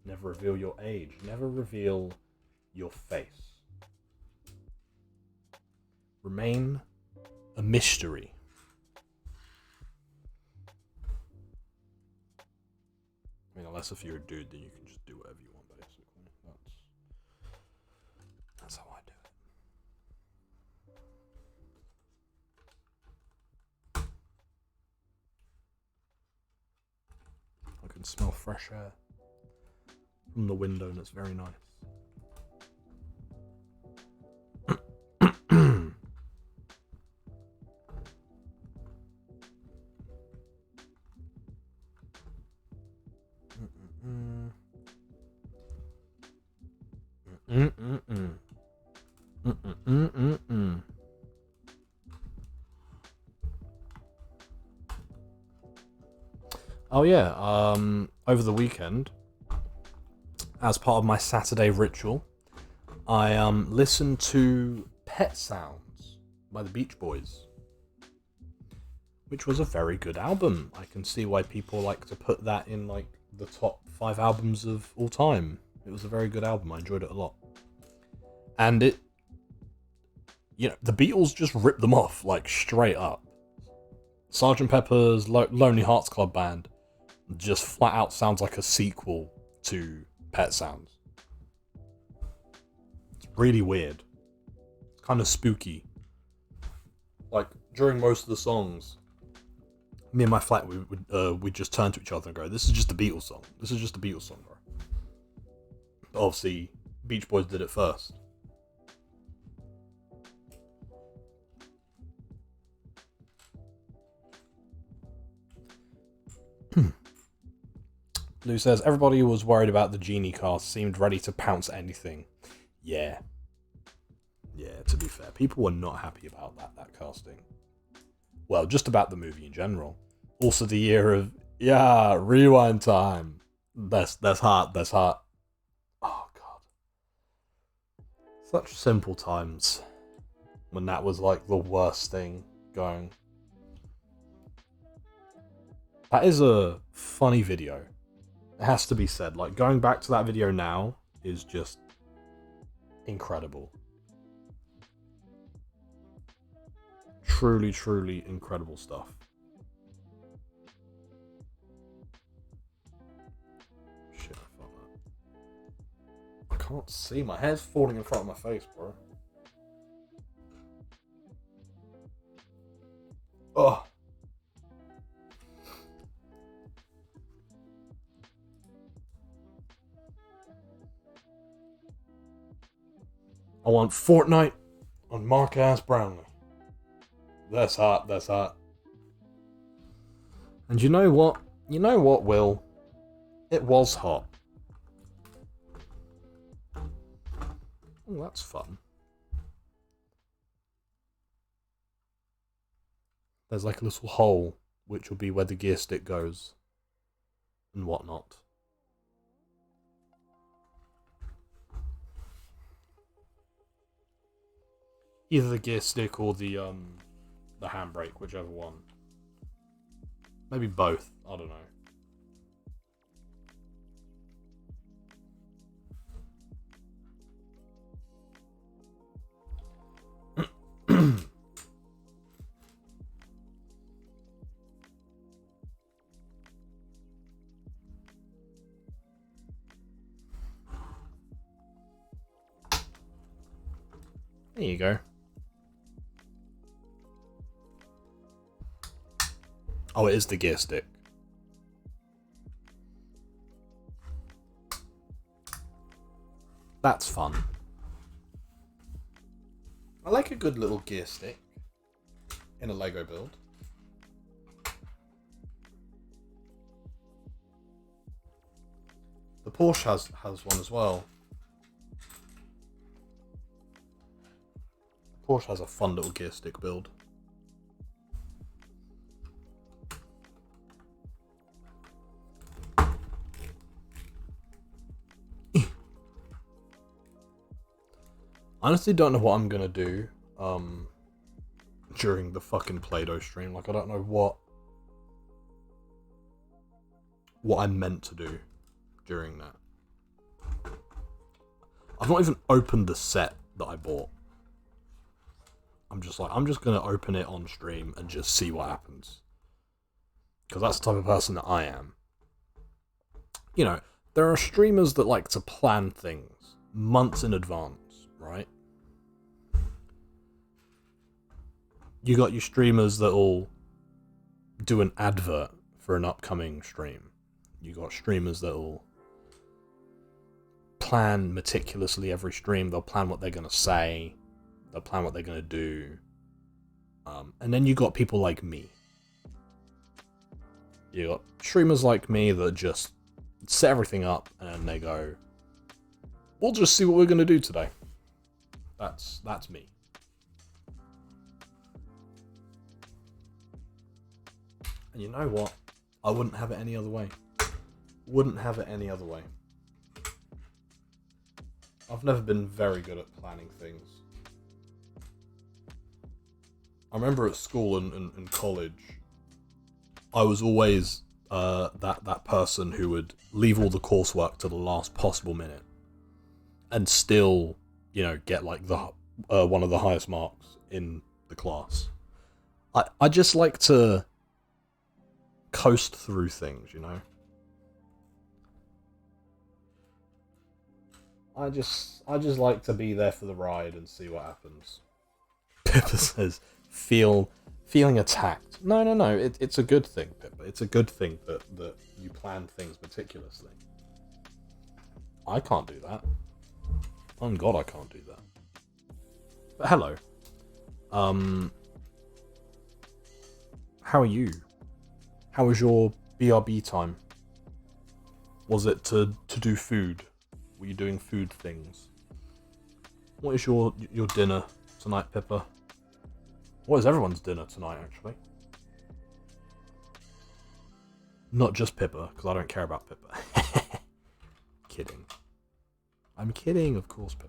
Never reveal your age. Never reveal your face. Remain a mystery. I mean, unless if you're a dude, then you can just do whatever you want, basically. That's how I do it. I can smell fresh air from the window, and it's very nice. Oh yeah, over the weekend, as part of my Saturday ritual, I listened to Pet Sounds by the Beach Boys, which was a very good album. I can see why people like to put that in like the top 5 albums of all time. It was a very good album. I enjoyed it a lot. And it, you know, the Beatles just ripped them off like straight up. Sgt. Pepper's Lonely Hearts Club Band just flat out sounds like a sequel to Pet Sounds. It's really weird. It's kind of spooky. Like, during most of the songs, me and my flat, we'd just turn to each other and go, this is just a Beatles song. This is just a Beatles song, bro. But obviously, Beach Boys did it first. Lou says, everybody was worried about the Genie cast, seemed ready to pounce at anything. Yeah. Yeah, to be fair, people were not happy about that casting. Well, just about the movie in general. Also the year of, yeah, rewind time. That's hot, that's hot. Oh, God. Such simple times when that was like the worst thing going. That is a funny video. It has to be said. Like, going back to that video now is just incredible. Truly, truly incredible stuff. Shit, I felt that. I can't see. My hair's falling in front of my face, bro. Ugh. I want Fortnite on Mark-ass Brownlee. That's hot, that's hot. And you know what? You know what, Will? It was hot. Oh, that's fun. There's like a little hole, which will be where the gear stick goes. And whatnot. Either the gear stick or the handbrake, whichever one. Maybe both, I don't know. There you go. Oh, it is the gear stick. That's fun. I like a good little gear stick in a Lego build. The Porsche has one as well. Porsche has a fun little gear stick build. I honestly don't know what I'm gonna do during the fucking Play-Doh stream. Like, I don't know what I'm meant to do during that. I've not even opened the set that I bought. I'm just gonna open it on stream and just see what happens. Because that's the type of person that I am. You know, there are streamers that like to plan things months in advance, right? You got your streamers that'll do an advert for an upcoming stream. You got streamers that'll plan meticulously every stream. They'll plan what they're gonna say. They'll plan what they're gonna do. And then you got people like me. You got streamers like me that just, set everything up, and then they go, we'll just see what we're going to do today. That's me. And you know what? I wouldn't have it any other way. Wouldn't have it any other way. I've never been very good at planning things. I remember at school and college, I was always that person who would leave all the coursework to the last possible minute, and still, get like the one of the highest marks in the class. I just like to coast through things, I just like to be there for the ride and see what happens. Pippa says, feeling attacked. No, it's a good thing, Pippa. It's a good thing that you plan things meticulously. I can't do that. On God, I can't do that. But hello. How are you? How was your BRB time? Was it to do food? Were you doing food things? What is your dinner tonight, Pippa? What is everyone's dinner tonight, actually? Not just Pippa, because I don't care about Pippa. Kidding. I'm kidding, of course, Pippa.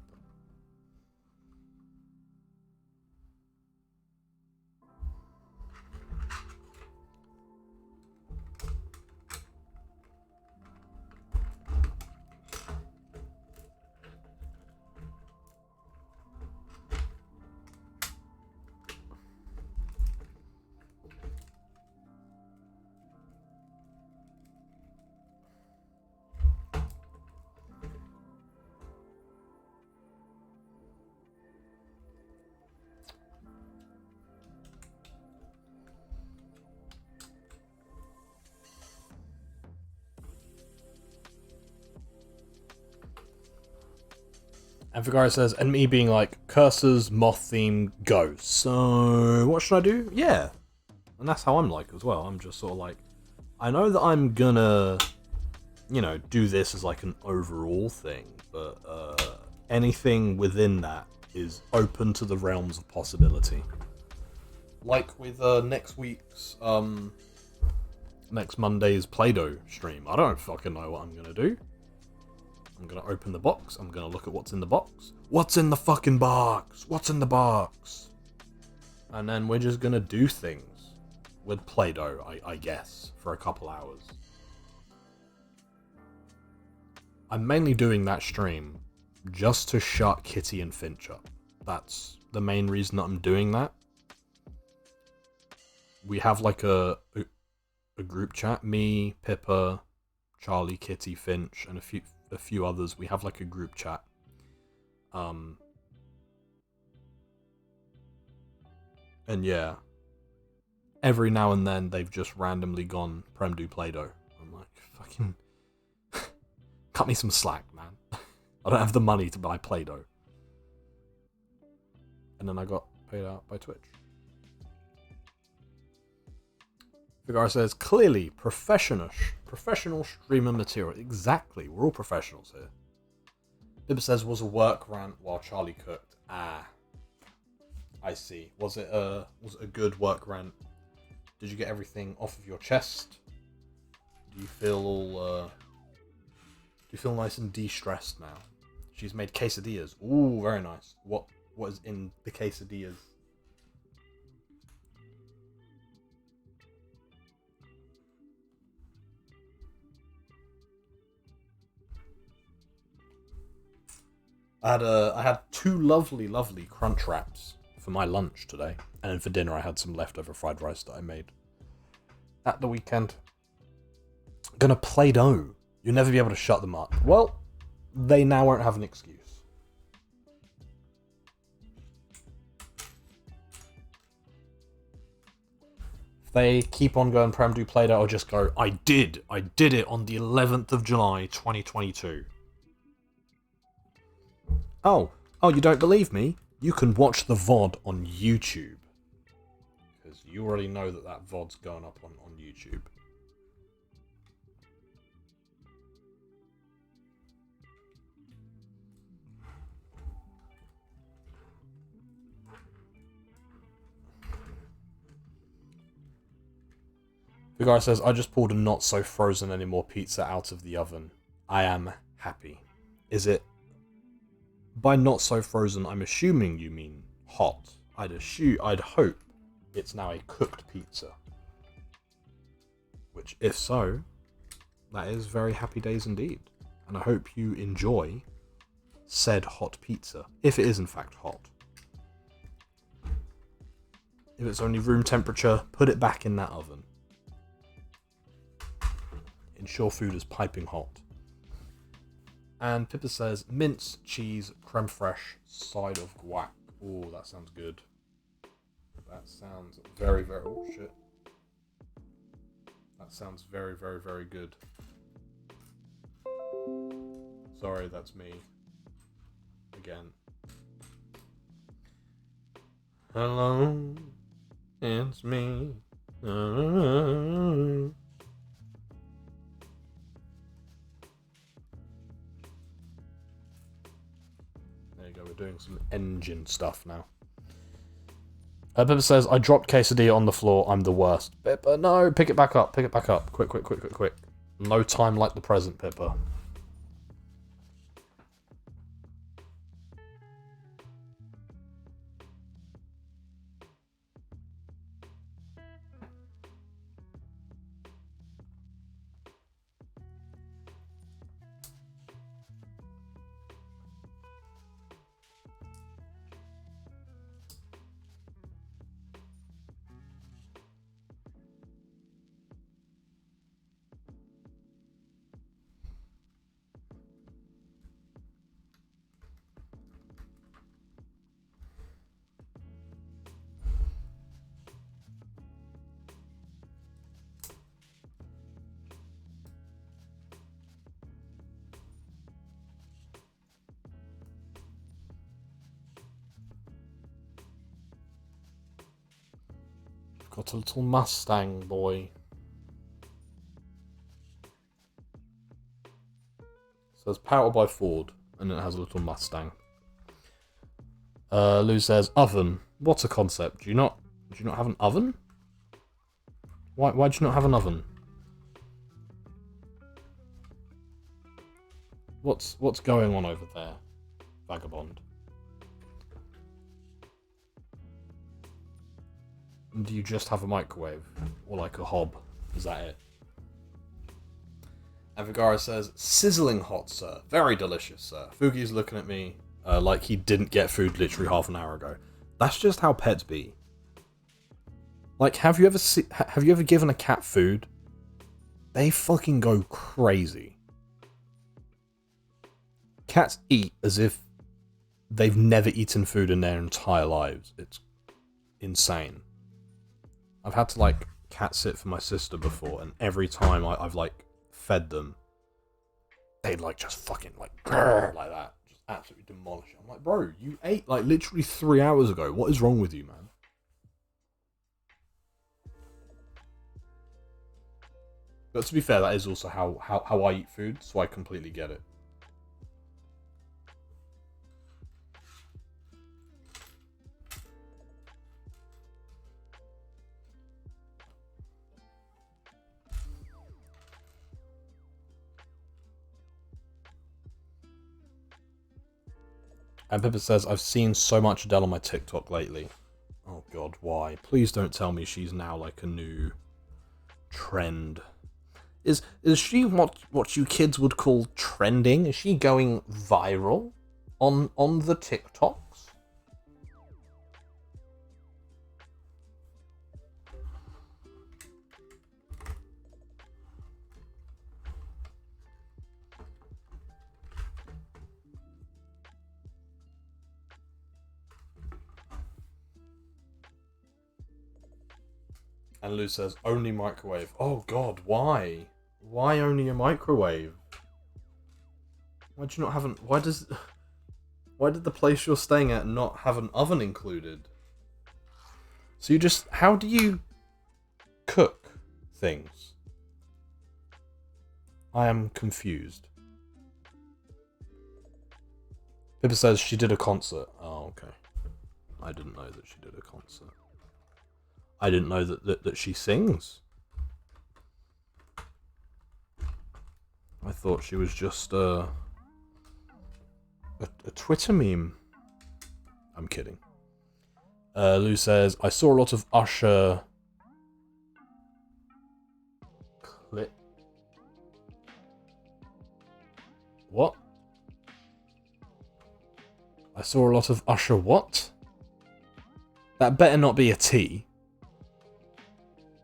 And Vigara says, and me being like, curses, moth theme, go. So, what should I do? Yeah. And that's how I'm like as well. I'm just sort of like, I know that I'm gonna, do this as like an overall thing, but anything within that is open to the realms of possibility. Like with next week's, next Monday's Play-Doh stream. I don't fucking know what I'm gonna do. I'm gonna open the box. I'm gonna look at what's in the box. What's in the fucking box? What's in the box? And then we're just gonna do things with Play-Doh, I guess, for a couple hours. I'm mainly doing that stream just to shut Kitty and Finch up. That's the main reason that I'm doing that. We have like a group chat. Me, Pippa, Charlie, Kitty, Finch, and a few others. We have like a group chat. And yeah, every now and then they've just randomly gone, Prem, do Play-Doh. I'm like, fucking cut me some slack, man. I don't have the money to buy Play-Doh. And then I got paid out by Twitch. Vigara says, clearly, professional streamer material. Exactly, we're all professionals here. Bibba says, was a work rant while Charlie cooked. Ah, I see. Was it a good work rant? Did you get everything off of your chest? Do you feel nice and de-stressed now? She's made quesadillas. Ooh, very nice. What is in the quesadillas? I had two lovely crunch wraps for my lunch today, and then for dinner I had some leftover fried rice that I made at the weekend. Gonna Play-Doh. You'll never be able to shut them up. Well, they now won't have an excuse. If they keep on going Prem do Play-Doh, I'll just go, I did it on the 11th of July 2022. Oh, you don't believe me? You can watch the VOD on YouTube. Because you already know that VOD's going up on YouTube. The guy says, I just pulled a not so frozen anymore pizza out of the oven. I am happy. Is it? By not so frozen, I'm assuming you mean hot. I'd hope it's now a cooked pizza. Which, if so, that is very happy days indeed. And I hope you enjoy said hot pizza, if it is in fact hot. If it's only room temperature, put it back in that oven. Ensure food is piping hot. And Pippa says, mince, cheese, creme fraiche, side of guac. Oh, that sounds good. That sounds very, very... Oh, shit. That sounds very, very, very good. Sorry, that's me. Again. Hello, it's me. There you go, we're doing some engine stuff now. Pippa says, I dropped quesadilla on the floor, I'm the worst. Pippa, no, pick it back up, pick it back up. Quick, quick, quick, quick, quick. No time like the present, Pippa. Got a little Mustang, boy. Says powered by Ford, and it has a little Mustang. Lou says oven. What's a concept? Do you not have an oven? Why do you not have an oven? What's going on over there, vagabond? Do you just have a microwave? Or like a hob? Is that it? Avigara says, sizzling hot, sir. Very delicious, sir. Fugi's looking at me like he didn't get food literally half an hour ago. That's just how pets be. Like, have you ever given a cat food? They fucking go crazy. Cats eat as if they've never eaten food in their entire lives. It's insane. I've had to, like, cat sit for my sister before, and every time I've, like, fed them, they'd, like, just fucking, like, grrr, like that. Just absolutely demolish it. I'm like, bro, you ate, like, literally 3 hours ago. What is wrong with you, man? But to be fair, that is also how I eat food, so I completely get it. And Pippa says, I've seen so much Adele on my TikTok lately. Oh god, why? Please don't tell me she's now like a new trend. Is she what you kids would call trending? Is she going viral on the TikToks? And Lou says, only microwave. Oh god, why? Why only a microwave? Why do you not have an... Why did the place you're staying at not have an oven included? So you just... How do you cook things? I am confused. Pippa says she did a concert. Oh, okay. I didn't know that she did a concert. I didn't know that she sings. I thought she was just a Twitter meme. I'm kidding. Lou says, I saw a lot of Usher clip. What? I saw a lot of Usher what? That better not be a T.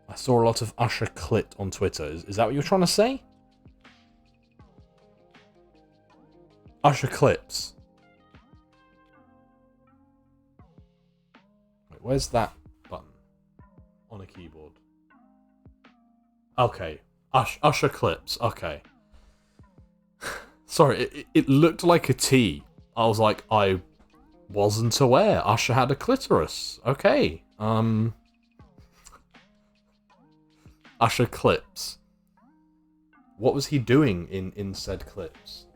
I saw a lot of Usher clit on Twitter. Is that what you're trying to say? Usher clips. Wait, where's that button? On a keyboard. Okay. Usher clips. Okay. Sorry, it looked like a T. I was like, I wasn't aware Usher had a clitoris. Okay. Usher clips. What was he doing in said clips?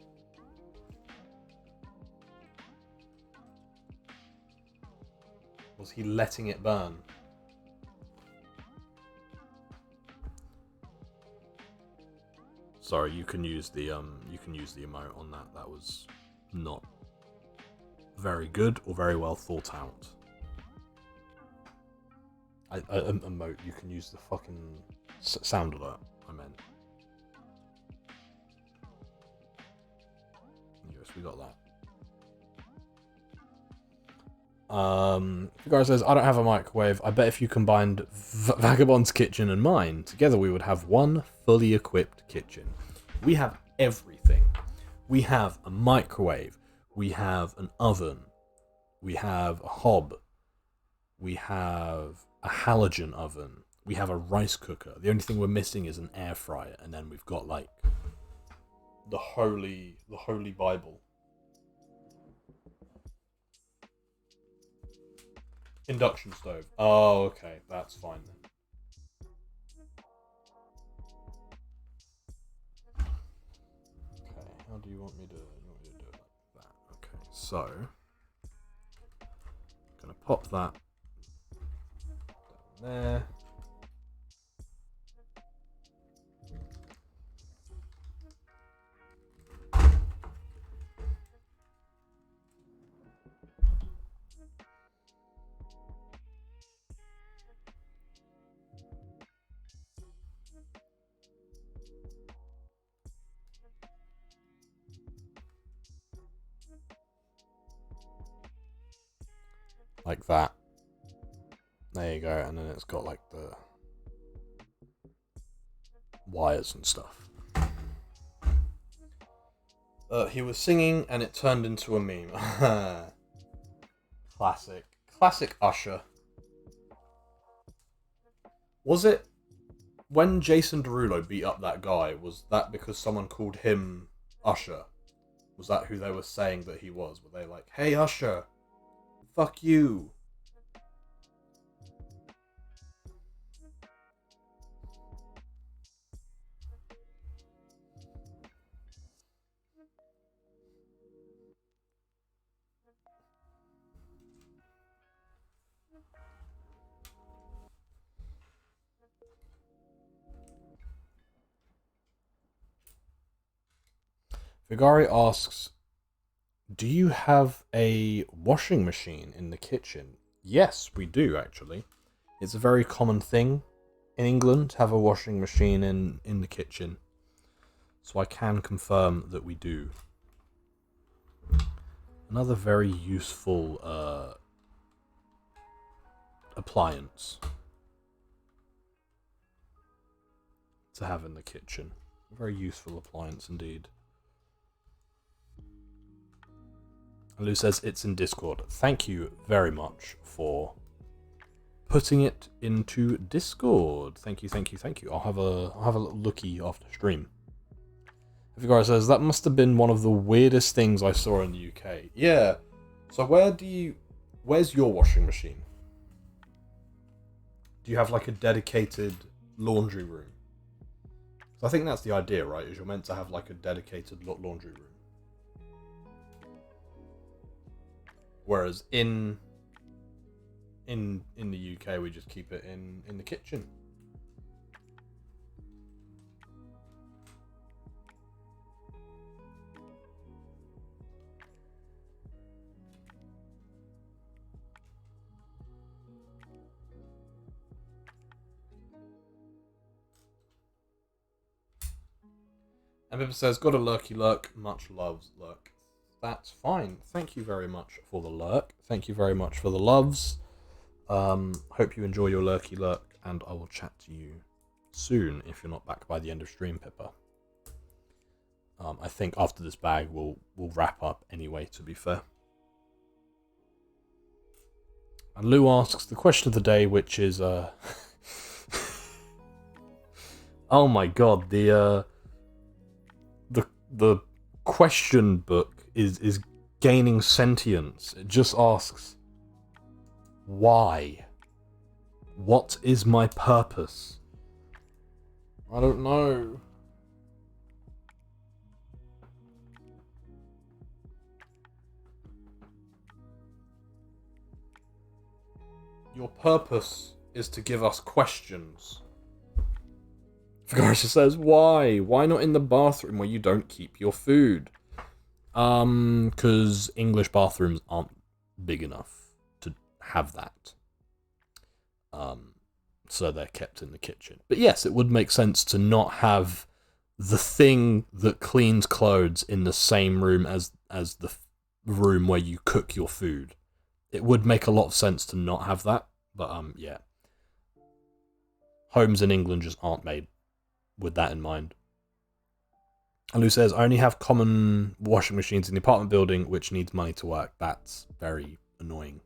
Was he letting it burn? Sorry, you can use the emote on that. That was not very good or very well thought out. Emote. You can use the fucking sound alert. I meant. Yes, we got that. Figaro says, I don't have a microwave. I bet if you combined Vagabond's kitchen and mine, together we would have one fully equipped kitchen. We have everything. We have a microwave. We have an oven. We have a hob. We have a halogen oven. We have a rice cooker. The only thing we're missing is an air fryer, and then we've got like the holy Bible. Induction stove. Oh, okay, that's fine then. Okay, how do you want me to do it like that? Okay, so I'm gonna pop that down there. Like that. There you go, and then it's got like the wires and stuff. He was singing and it turned into a meme. Classic Usher. Was it when Jason Derulo beat up that guy, was that because someone called him Usher? Was that who they were saying that he was? Were they like, hey Usher, fuck you? Vigari asks, do you have a washing machine in the kitchen? Yes, we do actually. It's a very common thing in England to have a washing machine in the kitchen. So I can confirm that we do. Another very useful appliance to have in the kitchen. A very useful appliance indeed. Lou says it's in Discord. Thank you very much for putting it into Discord. Thank you. I'll have a little looky after stream. Figaro says that must have been one of the weirdest things I saw in the UK. Yeah. So where's your washing machine? Do you have like a dedicated laundry room? So I think that's the idea, right? Is you're meant to have like a dedicated laundry room. Whereas in the UK, we just keep it in the kitchen. And Pippa says, got a lurky lurk, much loves lurk. That's fine. Thank you very much for the lurk. Thank you very much for the loves. Hope you enjoy your lurky lurk, and I will chat to you soon if you're not back by the end of stream, Pippa. I think after this bag we'll wrap up anyway, to be fair. And Lou asks the question of the day, which is oh my god, the question book is gaining sentience. It just asks, why? What is my purpose? I don't know. Your purpose is to give us questions. Vigarisha says, why? Why not in the bathroom where you don't keep your food? Because English bathrooms aren't big enough to have that. So they're kept in the kitchen. But yes, it would make sense to not have the thing that cleans clothes in the same room as the room where you cook your food. It would make a lot of sense to not have that, but yeah. Homes in England just aren't made with that in mind. And Lou says, I only have common washing machines in the apartment building, which needs money to work. That's very annoying.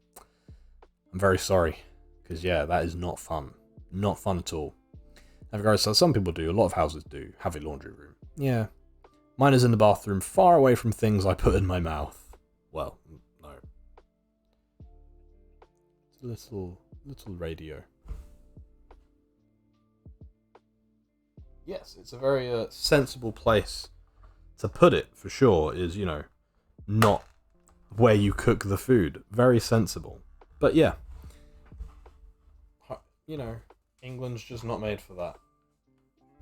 I'm very sorry, because yeah, that is not fun. Not fun at all. And regardless, some people do, a lot of houses do, have a laundry room. Yeah. Mine is in the bathroom, far away from things I put in my mouth. Well, no. It's a little radio. Yes, it's a very sensible place to put it, for sure, is, you know, not where you cook the food. Very sensible. But yeah. You know, England's just not made for that.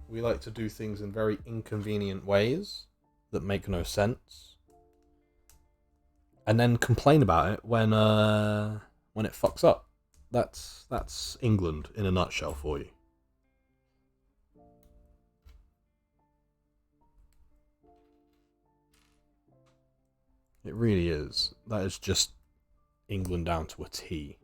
We like to do things in very inconvenient ways that make no sense. And then complain about it when it fucks up. That's England in a nutshell for you. It really is. That is just England down to a T.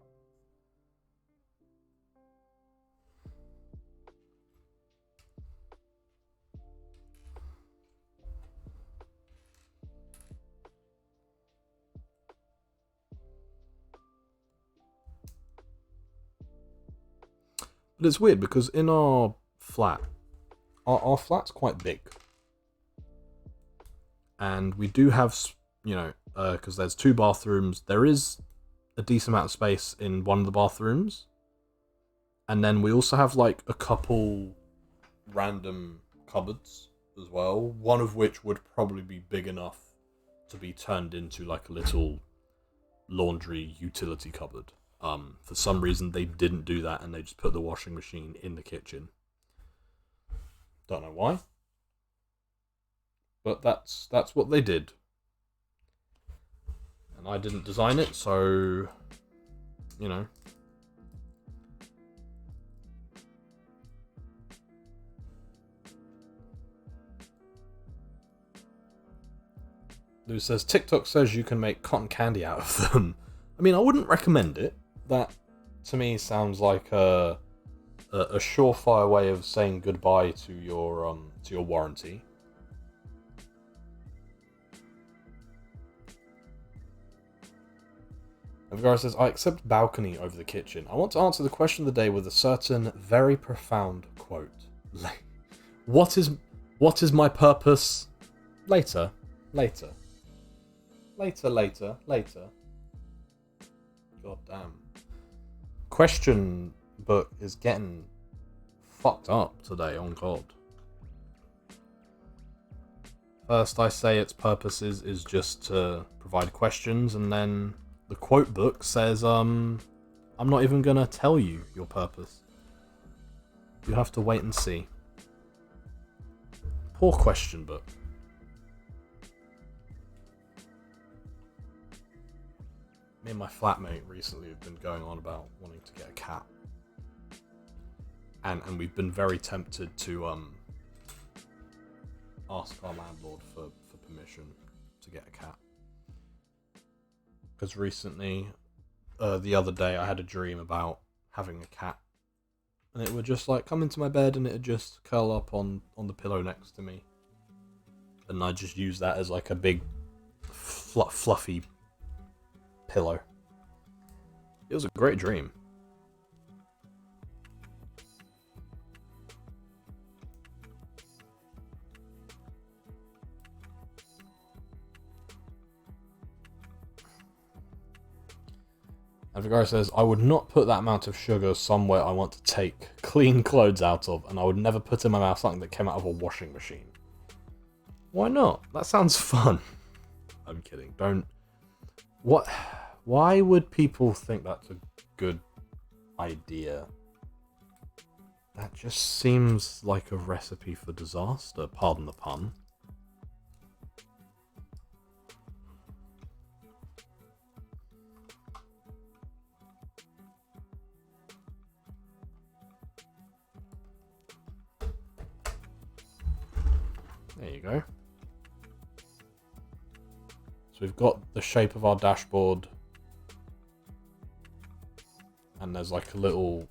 But it's weird because in our flat, our flat's quite big. And we do have, you know, because there's 2 bathrooms, there is a decent amount of space in one of the bathrooms. And then we also have like a couple random cupboards as well, one of which would probably be big enough to be turned into like a little laundry utility cupboard. For some reason they didn't do that and they just put the washing machine in the kitchen. Don't know why. But that's what they did. And I didn't design it, so, you know. Lou says, TikTok says you can make cotton candy out of them. I mean, I wouldn't recommend it. That, to me, sounds like a surefire way of saying goodbye to your warranty. And Vigara says, I accept balcony over the kitchen. I want to answer the question of the day with a certain very profound quote. What is my purpose? Later. God damn. Question book is getting fucked up today, on God. First I say its purpose is just to provide questions, and then the quote book says, I'm not even gonna tell you your purpose. You have to wait and see. Poor question book. Me and my flatmate recently have been going on about wanting to get a cat. And we've been very tempted to ask our landlord for permission to get a cat. Because recently, the other day, I had a dream about having a cat. And it would just like come into my bed and it would just curl up on the pillow next to me. And I just use that as like a big fluffy pillow. It was a great dream. And the guy says, I would not put that amount of sugar somewhere I want to take clean clothes out of, and I would never put in my mouth something that came out of a washing machine. Why not? That sounds fun. I'm kidding. Don't... What? Why would people think that's a good idea? That just seems like a recipe for disaster, pardon the pun. There you go. So we've got the shape of our dashboard. And there's like a little...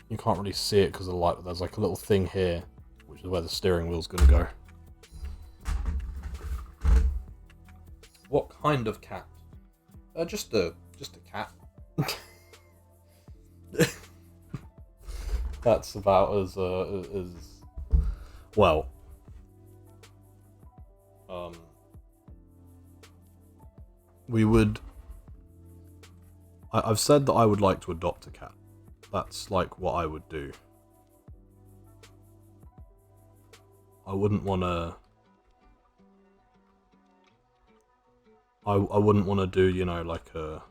You can't really see it because of the light, but there's like a little thing here, which is where the steering wheel's going to go. What kind of cat? Just a cat. That's about as well. We would. I've said that I would like to adopt a cat. That's like what I would do. I wouldn't want to. I wouldn't want to do, you know, like a...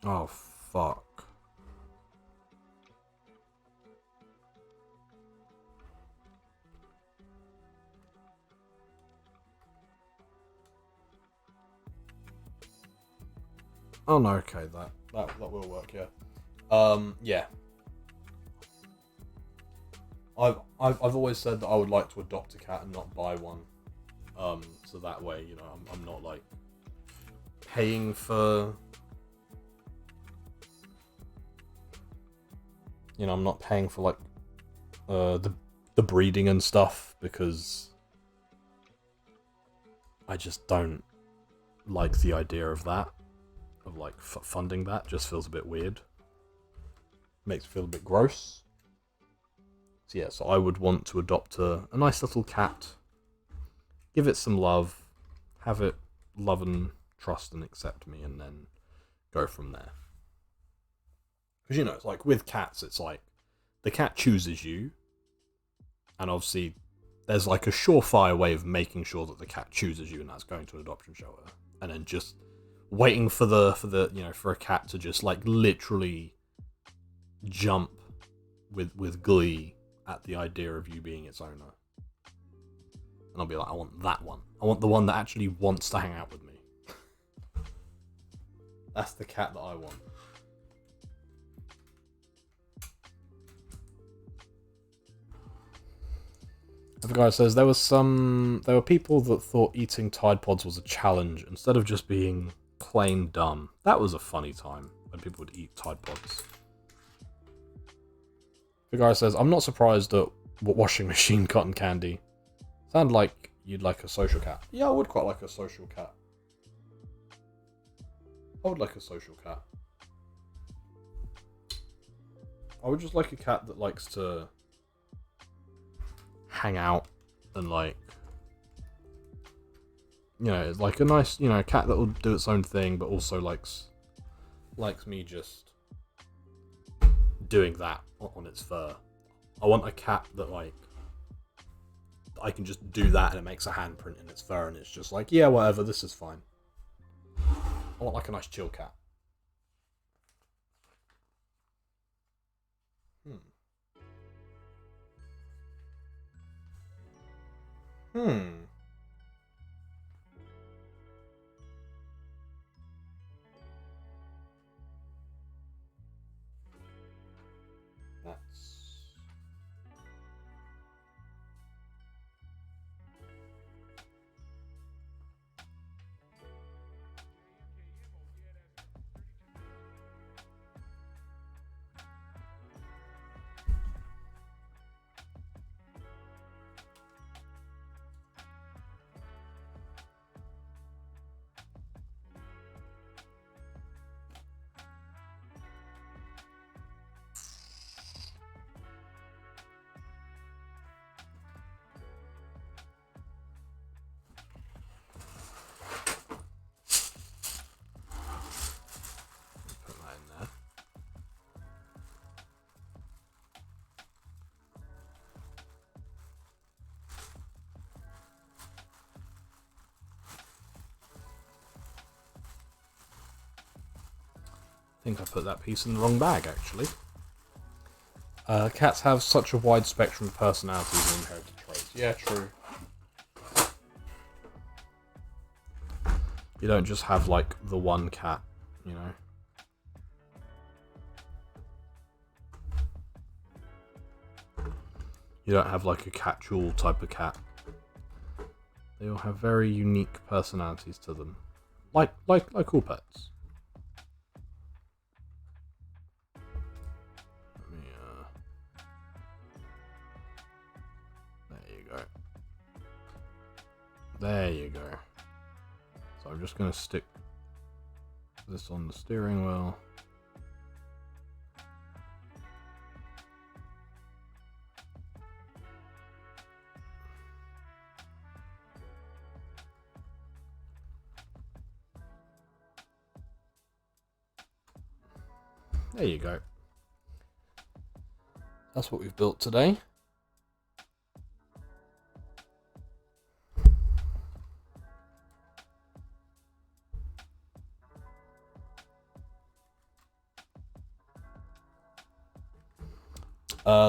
Oh, fuck. Oh no, okay, that will work, yeah. Yeah. I've always said that I would like to adopt a cat and not buy one. So that way, you know, I'm not like paying for... You know, I'm not paying for like the breeding and stuff, because I just don't like the idea of that. Of like funding that. Just feels a bit weird. Makes me feel a bit gross. So yeah, so I would want to adopt a nice little cat, give it some love, have it love and trust and accept me, and then go from there. Because, you know, it's like with cats, it's like the cat chooses you, and obviously there's like a surefire way of making sure that the cat chooses you, and that's going to an adoption shelter, and then just waiting for the you know, for a cat to just like literally jump with glee at the idea of you being its owner. And I'll be like, I want that one. I want the one that actually wants to hang out with me. That's the cat that I want. The guy says there were people that thought eating Tide Pods was a challenge instead of just being plain dumb. That was a funny time when people would eat Tide Pods. The guy says, I'm not surprised at washing machine cotton candy. Sound like you'd like a social cat. Yeah, I would quite like a social cat. I would like a social cat. I would just like a cat that likes to hang out and like, you know, like a nice, you know, cat that will do its own thing, but also likes me just doing that on its fur. I want a cat that like I can just do that and it makes a handprint in its fur and it's just like, yeah, whatever, this is fine. I want like a nice chill cat. think I put that piece in the wrong bag, actually. Cats have such a wide spectrum of personalities and inherited traits. Yeah, true. You don't just have, like, the one cat, you know? You don't have, like, a catch-all type of cat. They all have very unique personalities to them. Like all pets. Let me, there you go. There you go. So I'm just going to stick this on the steering wheel. There you go. That's what we've built today.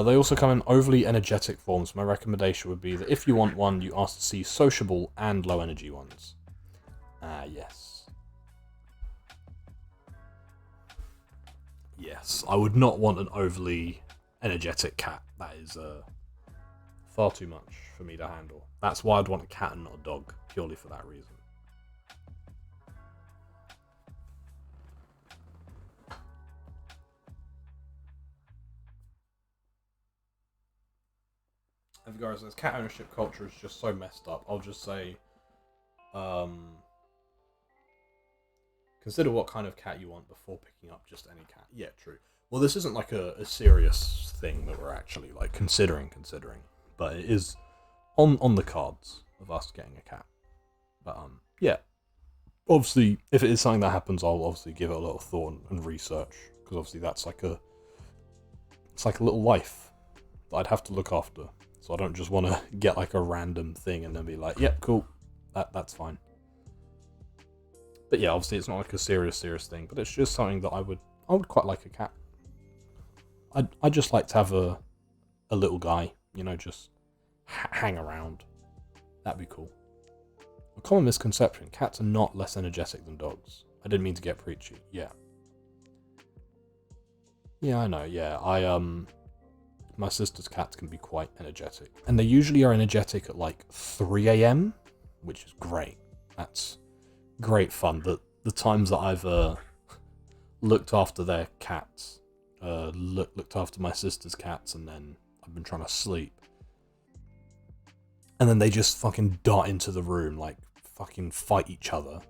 They also come in overly energetic forms. My recommendation would be that if you want one, you ask to see sociable and low energy ones. Ah, yes. Yes, I would not want an overly energetic cat. That is far too much for me to handle. That's why I'd want a cat and not a dog, purely for that reason. If guys, this cat ownership culture is just so messed up. I'll just say, consider what kind of cat you want before picking up just any cat. Yeah, true. Well, this isn't like a serious thing that we're actually like considering, but it is on the cards of us getting a cat. But yeah, obviously, if it is something that happens, I'll obviously give it a lot of thought and research, because obviously that's like it's like a little life that I'd have to look after. So I don't just want to get like a random thing and then be like, yep, cool, that's fine. But yeah, obviously it's not like a serious thing, but it's just something that I would quite like a cat. I'd just like to have a little guy, you know, just hang around. That'd be cool. A common misconception: cats are not less energetic than dogs. I didn't mean to get preachy. Yeah. Yeah, I know. Yeah, my sister's cats can be quite energetic, and they usually are energetic at like 3 a.m, which is great. That's great fun. The times that I've looked after their cats, looked after my sister's cats, and then I've been trying to sleep, and then they just fucking dart into the room, like fucking fight each other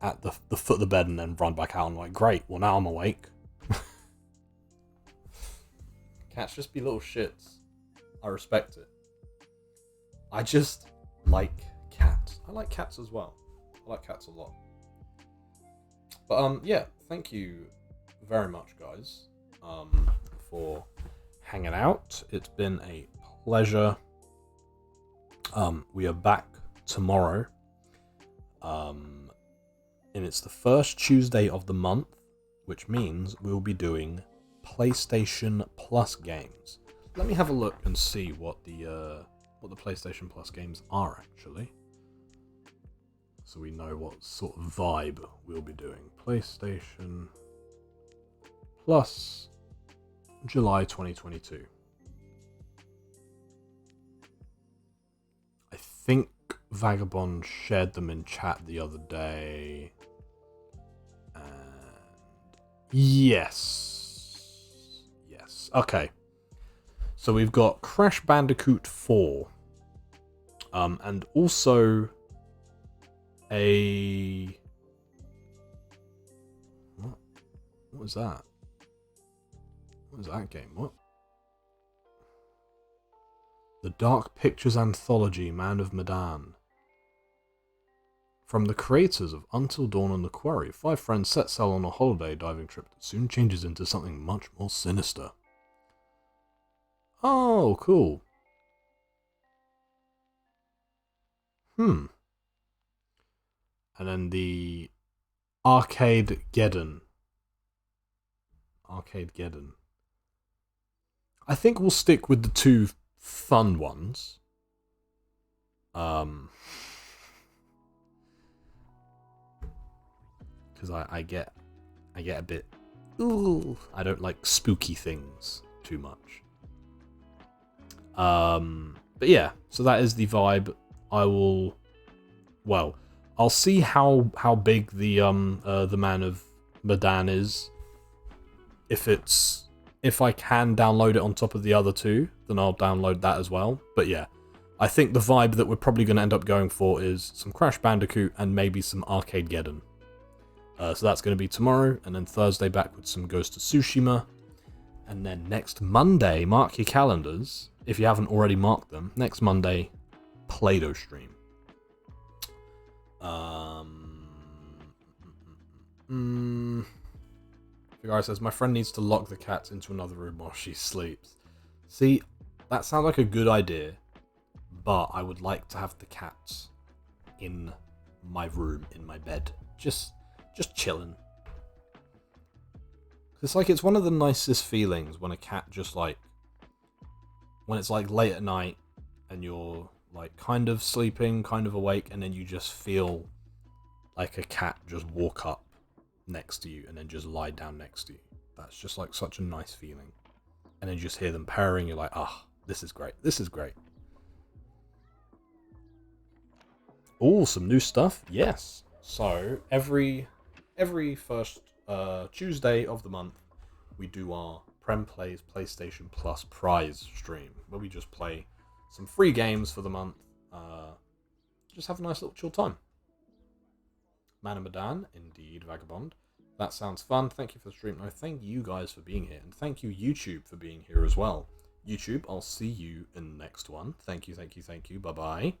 at the foot of the bed, and then run back out. I'm like, great, well now I'm awake. Cats just be little shits. I respect it. I just like cats. I like cats as well. I like cats a lot. But yeah, thank you very much, guys, for hanging out. It's been a pleasure. We are back tomorrow. And it's the first Tuesday of the month, which means we'll be doing PlayStation Plus games. Let me have a look and see what the PlayStation Plus games are actually, so we know what sort of vibe we'll be doing. PlayStation Plus, July 2022. I think Vagabond shared them in chat the other day. And yes. Okay. So we've got Crash Bandicoot 4. And also a... What was that? What was that game? What? The Dark Pictures Anthology, Man of Medan. From the creators of Until Dawn and The Quarry, 5 friends set sail on a holiday diving trip that soon changes into something much more sinister. Oh, cool. And then the Arcade Geddon. Arcade-geddon. I think we'll stick with the two fun ones. Because I get a bit... Ooh, I don't like spooky things too much. But yeah, so that is the vibe. I'll see how big the Man of Medan is. If I can download it on top of the other two, then I'll download that as well. But yeah, I think the vibe that we're probably going to end up going for is some Crash Bandicoot and maybe some Arcade-geddon. So that's going to be tomorrow, and then Thursday back with some Ghost of Tsushima. And then next Monday, mark your calendars, if you haven't already marked them, next Monday, Play-Doh stream. The guy says, my friend needs to lock the cats into another room while she sleeps. See, that sounds like a good idea, but I would like to have the cats in my room, in my bed. Just chilling. It's like, it's one of the nicest feelings when a cat just like, when it's like late at night and you're like kind of sleeping, kind of awake, and then you just feel like a cat just walk up next to you and then just lie down next to you. That's just like such a nice feeling. And then you just hear them purring, you're like, ah, this is great. This is great. Oh, some new stuff. Yes. So every first Tuesday of the month, we do our Prem Plays PlayStation Plus prize stream, where we just play some free games for the month. Just have a nice little chill time. Man of Medan, indeed, Vagabond. That sounds fun. Thank you for the stream. No, thank you guys for being here, and thank you YouTube for being here as well. YouTube, I'll see you in the next one. Thank you, thank you, thank you. Bye bye.